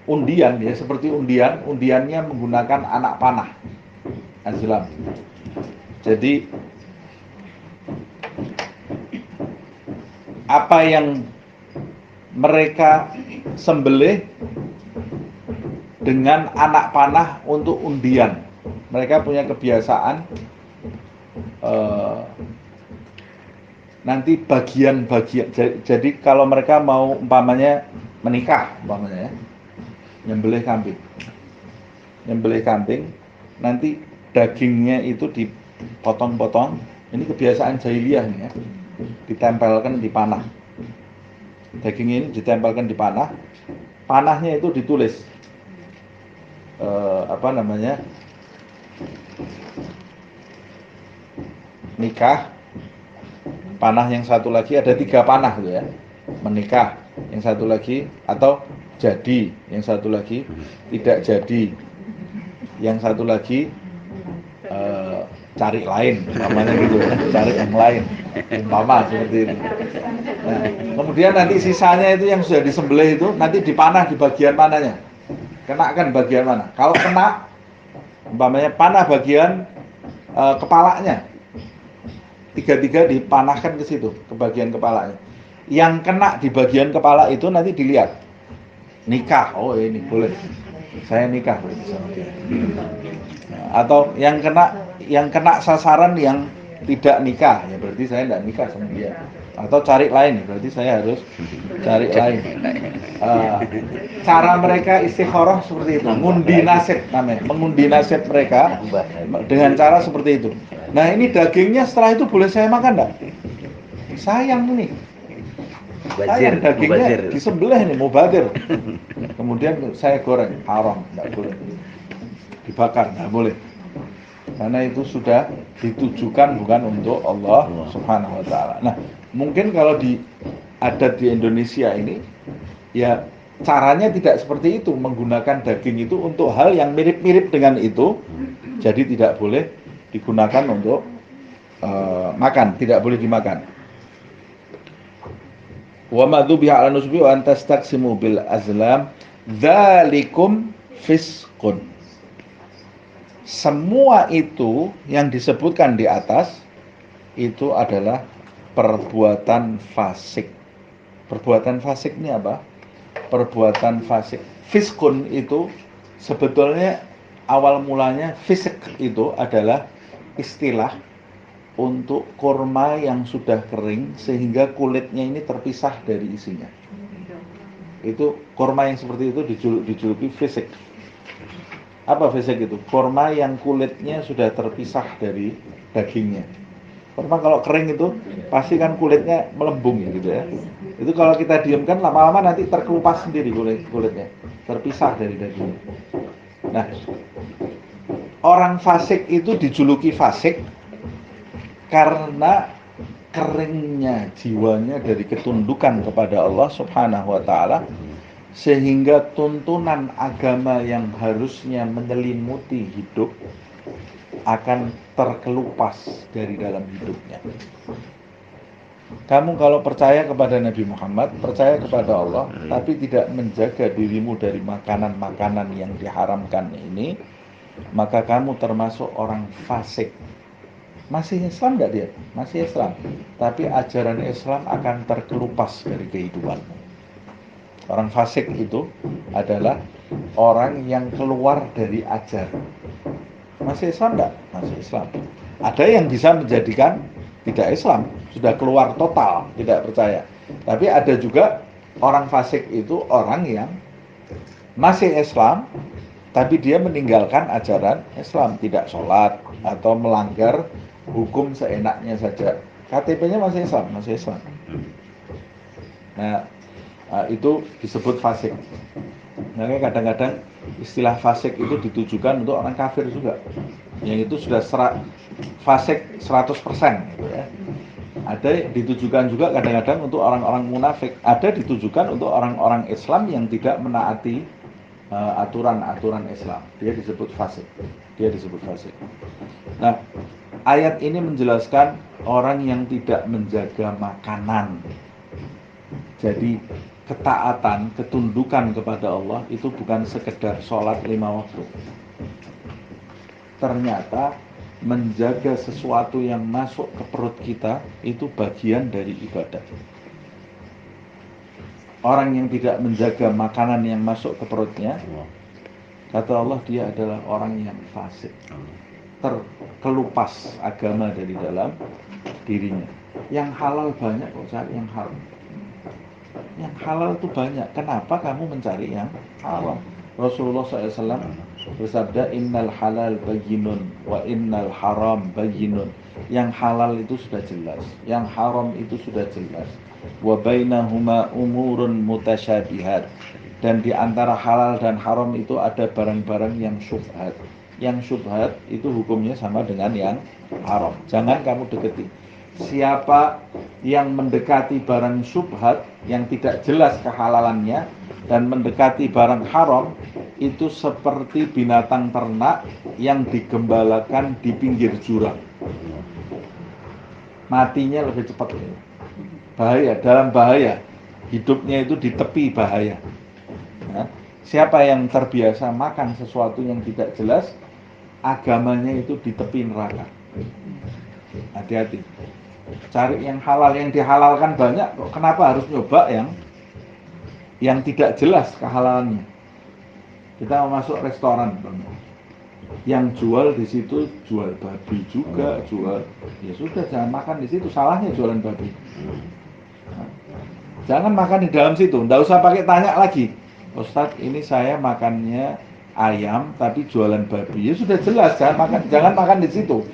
undian, ya, seperti undiannya menggunakan anak panah, azlam. Jadi apa yang mereka sembelih dengan anak panah untuk undian, mereka punya kebiasaan nanti bagian-bagian. Jadi kalau mereka mau umpamanya menikah, umpamanya ya, nyembelih kambing, nanti dagingnya itu dipotong-potong. Ini kebiasaan jahiliyah nih ya, ditempelkan di panah. Daging ini ditempelkan di panah, panahnya itu ditulis nikah. Panah yang satu lagi, ada 3 panah gitu ya, menikah, yang satu lagi, atau jadi, yang satu lagi tidak jadi, yang satu lagi cari lain, umpamanya gitu ya, cari yang lain, umpama seperti itu. Nah, kemudian nanti sisanya itu yang sudah disembelih itu nanti dipanah di bagian mananya, kenakan bagian mana. Kalau kena, umpamanya panah bagian kepalanya, 3 dipanahkan ke situ, ke bagian kepalanya. Yang kena di bagian kepala itu nanti dilihat, nikah, oh ini boleh, saya nikah sama dia. Atau yang kena sasaran yang tidak nikah, ya berarti saya tidak nikah sama dia. Atau cari lain, berarti saya harus cari lain. Cara mereka istikharah seperti itu, mengundi nasib namanya, mengundi nasib mereka dengan cara seperti itu. Nah, ini dagingnya setelah itu boleh saya makan enggak? Sayang ini. Sayang, dagingnya disembelih ini, mubadir. Kemudian saya goreng, haram, enggak boleh. Dibakar, enggak boleh. Karena itu sudah ditujukan bukan untuk Allah Subhanahu wa taala. Nah, mungkin kalau di adat di Indonesia ini ya caranya tidak seperti itu, menggunakan daging itu untuk hal yang mirip-mirip dengan itu. Jadi tidak boleh digunakan untuk makan, tidak boleh dimakan. Wa madzubiha 'ala nusbi wa antastaqsimu bil azlam dzalikum fisqun. Semua itu yang disebutkan di atas itu adalah perbuatan fasik. Perbuatan fasik ini apa? Perbuatan fasik. Fiskun itu Sebetulnya awal mulanya fisik itu adalah istilah untuk kurma yang sudah kering sehingga kulitnya ini terpisah dari isinya. Itu kurma yang seperti itu dijuluki fisik. Apa fisik itu? Kurma yang kulitnya sudah terpisah dari dagingnya. Kurma kalau kering itu pasti kan kulitnya melembung gitu ya. Itu kalau kita diamkan lama-lama nanti terkelupas sendiri kulitnya, terpisah dari dagingnya. Nah, orang fasik itu dijuluki fasik karena keringnya jiwanya dari ketundukan kepada Allah Subhanahu wa taala, sehingga tuntunan agama yang harusnya menyelimuti hidup akan terkelupas dari dalam hidupnya. Kamu kalau percaya kepada Nabi Muhammad, percaya kepada Allah, tapi tidak menjaga dirimu dari makanan-makanan yang diharamkan ini, maka kamu termasuk orang fasik. Masih Islam enggak dia? Masih Islam. Tapi ajaran Islam akan terkelupas dari kehidupanmu. Orang fasik itu adalah orang yang keluar dari ajaran. Masih Islam enggak? Masih Islam. Ada yang bisa menjadikan tidak Islam, sudah keluar total, tidak percaya. Tapi ada juga orang fasik itu orang yang masih Islam, tapi dia meninggalkan ajaran Islam, tidak sholat atau melanggar hukum seenaknya saja. KTP-nya masih Islam, masih Islam. Nah, itu disebut fasik. Makanya kadang-kadang istilah fasik itu ditujukan untuk orang kafir juga, yang itu sudah fasik 100% gitu ya. Ada ditujukan juga kadang-kadang untuk orang-orang munafik. Ada ditujukan untuk orang-orang Islam yang tidak menaati aturan-aturan Islam. Dia disebut fasik. Dia disebut fasik. Nah, ayat ini menjelaskan orang yang tidak menjaga makanan. Jadi ketaatan, ketundukan kepada Allah itu bukan sekedar sholat 5 waktu. Ternyata menjaga sesuatu yang masuk ke perut kita itu bagian dari ibadah. Orang yang tidak menjaga makanan yang masuk ke perutnya, kata Allah, dia adalah orang yang fasik, terkelupas agama dari dalam dirinya. Yang halal banyak kok, cari yang haram. Yang halal itu banyak. Kenapa kamu mencari yang haram? Rasulullah SAW bersabda, innal halal bayyinun wa innal haram bayyinun. Yang halal itu sudah jelas, yang haram itu sudah jelas. Wa bainahuma umurun mutasyabihat. Dan di antara halal dan haram itu ada barang-barang yang syubhat. Yang syubhat itu hukumnya sama dengan yang haram. Jangan kamu dekati. Siapa yang mendekati barang syubhat yang tidak jelas kehalalannya dan mendekati barang haram, itu seperti binatang ternak yang digembalakan di pinggir jurang. Matinya lebih cepat. Bahaya, dalam bahaya. Hidupnya itu di tepi bahaya. Nah, siapa yang terbiasa makan sesuatu yang tidak jelas, agamanya itu di tepi neraka. Hati-hati. Cari yang halal, yang dihalalkan banyak kok. Kenapa harus nyoba yang tidak jelas kehalalannya? Kita mau masuk restoran, yang jual di situ jual babi juga, jual, ya sudah, jangan makan di situ. Salahnya jualan babi. Jangan makan di dalam situ. Nggak usah pakai tanya lagi, Ustadz, ini saya makannya ayam tapi jualan babi. Ya sudah jelas, jangan makan di situ.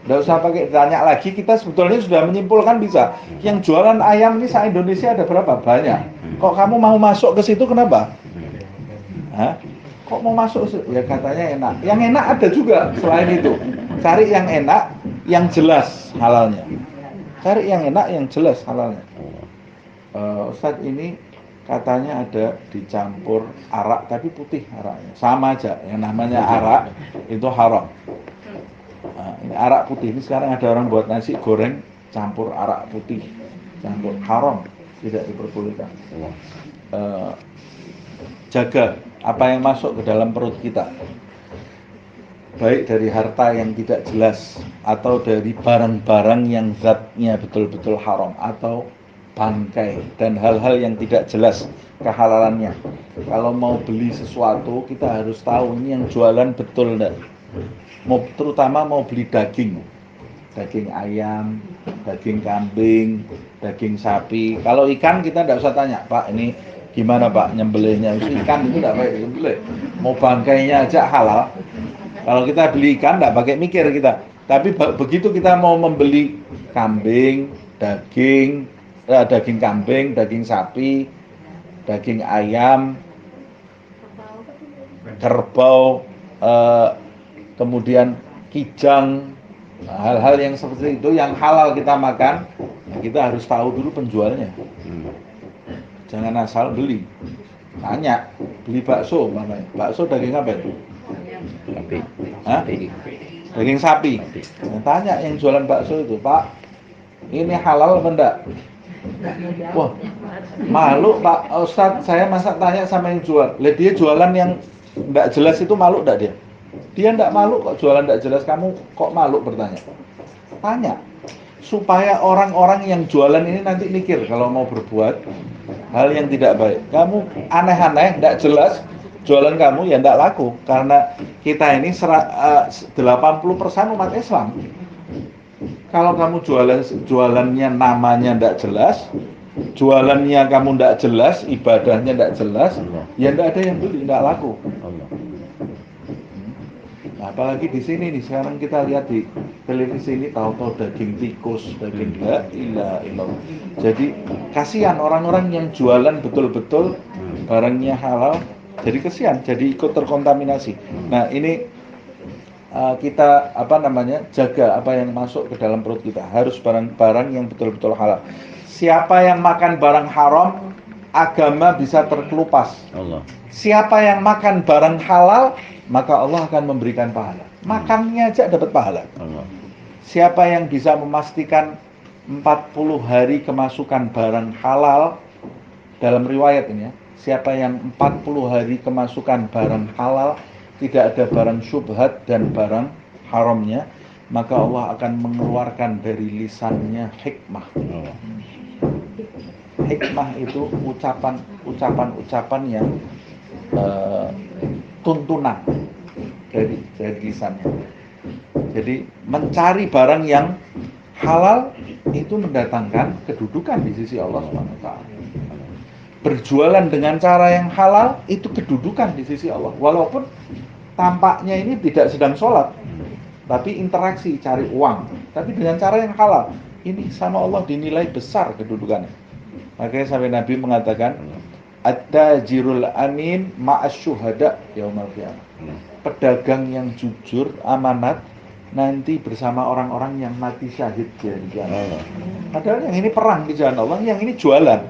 Nggak usah pakai tanya lagi. Kita sebetulnya sudah menyimpulkan bisa. Yang jualan ayam ini se-Indonesia ada berapa? Banyak. Kok kamu mau masuk ke situ, kenapa? Hah? Kok mau masuk? Ya katanya enak. Yang enak ada juga selain itu. Cari yang enak, yang jelas halalnya. Cari yang enak, yang jelas halalnya. Ustadz, ini katanya ada dicampur arak tapi putih araknya. Sama aja. Yang namanya arak itu haram. Nah, ini arak putih. Ini sekarang ada orang buat nasi goreng campur arak putih, campur, haram, tidak diperbolehkan. Jaga apa yang masuk ke dalam perut kita, baik dari harta yang tidak jelas atau dari barang-barang yang zatnya betul-betul haram, atau bangkai dan hal-hal yang tidak jelas kehalalannya. Kalau mau beli sesuatu kita harus tahu ini yang jualan betul enggak. Terutama mau beli daging ayam, daging kambing, daging sapi. Kalau ikan kita tidak usah tanya, Pak ini gimana Pak nyembelihnya? Ikan itu tidak pakai disembelih, mau bangkainya aja halal. Kalau kita beli ikan tidak pakai mikir kita. Tapi begitu kita mau membeli kambing, daging kambing, daging sapi, daging ayam, kerbau, kemudian kijang, hal-hal yang seperti itu yang halal kita makan, kita harus tahu dulu penjualnya. Jangan asal beli. Tanya, beli bakso mana? Bakso daging apa itu? Sapi. Hah? Daging sapi. Tanya yang jualan bakso itu, Pak, ini halal apa enggak? Wah, malu Pak Ustadz, saya masa tanya sama yang jual. Lihat dia jualan yang enggak jelas itu, malu enggak dia? Dia enggak malu kok jualan enggak jelas, kamu kok malu bertanya? Tanya, supaya orang-orang yang jualan ini nanti mikir kalau mau berbuat hal yang tidak baik. Kamu aneh-aneh, enggak jelas, jualan kamu ya enggak laku. Karena kita ini 80% umat Islam. Kalau kamu jualannya namanya enggak jelas, jualannya kamu enggak jelas, ibadahnya enggak jelas, ya enggak ada yang beli, enggak laku. Nah, apalagi di sini nih, sekarang kita lihat di televisi ini tahu-tahu daging tikus, daging la ilaha illallah. Jadi kasihan orang-orang yang jualan betul-betul barangnya halal, jadi kasihan, jadi ikut terkontaminasi. Nah, ini kita jaga apa yang masuk ke dalam perut kita, harus barang-barang yang betul-betul halal. Siapa yang makan barang haram, agama bisa terkelupas. Allah. Siapa yang makan barang halal, maka Allah akan memberikan pahala. Makannya aja dapat pahala. Allah. Siapa yang bisa memastikan 40 hari kemasukan barang halal, dalam riwayat ini ya, siapa yang 40 hari kemasukan barang halal, tidak ada barang syubhat dan barang haramnya, maka Allah akan mengeluarkan dari lisannya hikmah. Hikmah itu ucapan-ucapan yang tuntunan dari lisannya. Jadi mencari barang yang halal itu mendatangkan kedudukan di sisi Allah SWT. Berjualan dengan cara yang halal itu kedudukan di sisi Allah. Walaupun tampaknya ini tidak sedang sholat, tapi interaksi cari uang, tapi dengan cara yang halal, ini sama Allah dinilai besar kedudukannya. Makanya sampai Nabi mengatakan, at-tajirul amin ma'as syuhada yaumal qiyamah. Pedagang yang jujur, amanat, nanti bersama orang-orang yang mati syahid di jalan. Padahal yang ini perang di jalan Allah, yang ini jualan.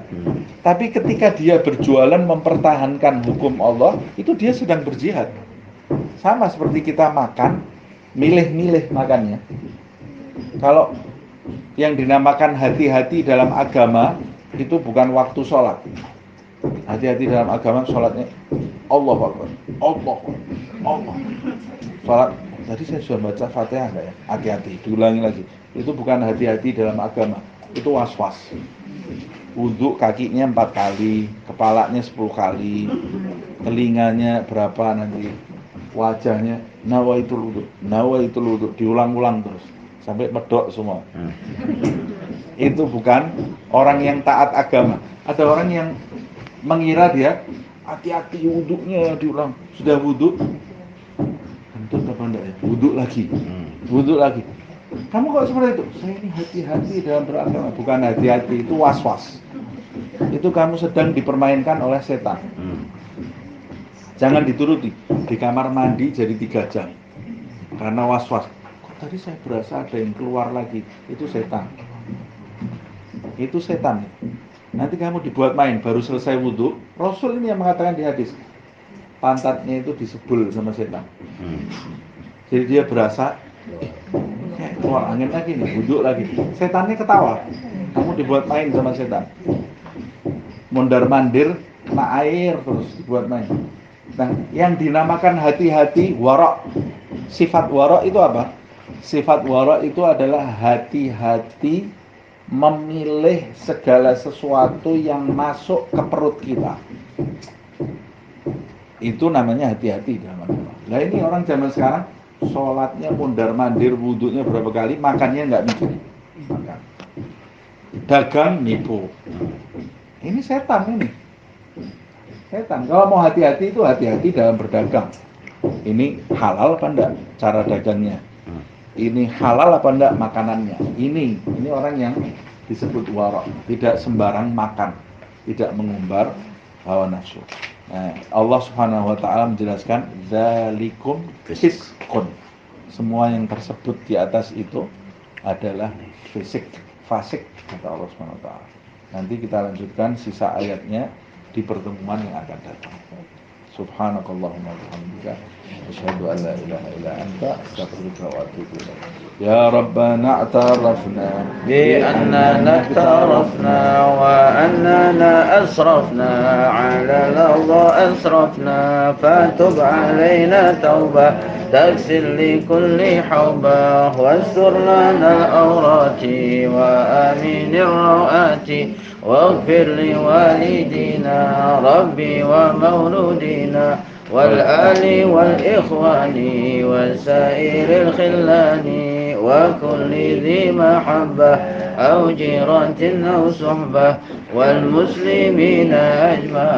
Tapi ketika dia berjualan mempertahankan hukum Allah, itu dia sedang berjihad. Sama seperti kita makan, milih-milih makannya. Kalau yang dinamakan hati-hati dalam agama, itu bukan waktu sholat. Hati-hati dalam agama, sholatnya Allahu Akbar, Allah. Sholat, tadi saya sudah baca Fatihah enggak ya? Hati-hati, diulangi lagi. Itu bukan hati-hati dalam agama, itu was-was. Wudhu kakinya 4 kali, kepalanya 10 kali, telinganya berapa nanti, wajahnya nawaitul wudhu, diulang-ulang terus sampai medok semua. Itu bukan orang yang taat agama. Ada orang yang mengira dia hati-hati wudhunya diulang, sudah wudhu kentut apa enggak ya? Wudhu lagi. Kamu kok seperti itu? Saya ini hati-hati dalam beragama. Bukan hati-hati, itu was-was. Itu kamu sedang dipermainkan oleh setan. Jangan dituruti. Di kamar mandi jadi 3 jam karena was-was. Kok tadi saya berasa ada yang keluar lagi? Itu setan. Itu setan. Nanti kamu dibuat main, baru selesai wudhu. Rasul ini yang mengatakan di hadis, pantatnya itu disebul sama setan. Jadi dia berasa keluar angin lagi nih, wudhu lagi. Setannya ketawa. Kamu dibuat main sama setan. Mondar-mandir, kena air terus dibuat main. Nah, yang dinamakan hati-hati wara'. Sifat wara' itu apa? Sifat wara' itu adalah hati-hati memilih segala sesuatu yang masuk ke perut kita. Itu namanya hati-hati dalam agama. Nah ini orang zaman sekarang sholatnya mondar-mandir, wudhunya berapa kali, makannya nggak mikir. Makan. Dagang nipu. Ini setan ini. Setan. Kalau mau hati-hati itu hati-hati dalam berdagang. Ini halal apa enggak cara dagangnya? Ini halal apa enggak makanannya? Ini orang yang disebut warok, tidak sembarang makan, tidak mengumbar hawa nafsu. Nah, Allah Subhanahu wa taala menjelaskan zalikum fiskun. Semua yang tersebut di atas itu adalah fasik kata Allah Subhanahu wa taala. Nanti kita lanjutkan sisa ayatnya di pertemuan yang akan datang. Subhanakallahumma wa bihamdika asyhadu an la ilaha illa anta astaghfiruka wa atubu ilaik. Ya Rabbana a'tarafna bi annana tarafna wa annana asrafna ala Allah asrafna fatub alaina tauba تغسل لكل حوبة واستر لنا الأورات وآمن الروآت واغفر لوالدينا ربي ومولودينا والآل والإخوان وسائر الخلان وكل ذي محبة أو جيرة أو صحبة والمسلمين أجمع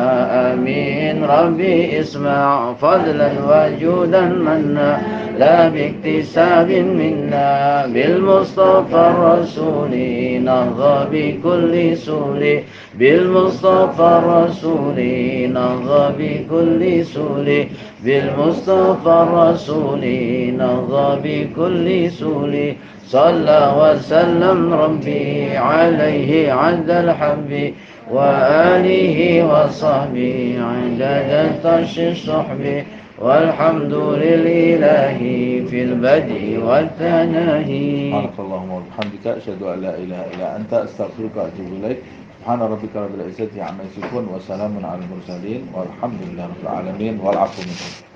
آمين ربي اسمع فضلا وجودا منا لا باكتساب منا بالمصطفى الرسول نهضى بكل سور بالمصطفى الرسول نهضى بكل سور بالمصطفى الرسول نهضى بكل سور صلى وسلم ربي عليه عند الحب وآله وصحبه عدد طش الصحب والحمد لله في البدء والتناهي. سبحانك اللهم وبحمدك أشهد أن لا إله إلا أنت أستغفرك وأتوب إليك. سبحان ربك رب العزة عما يصفون وسلام على المرسلين والحمد لله رب العالمين والعفو منكم.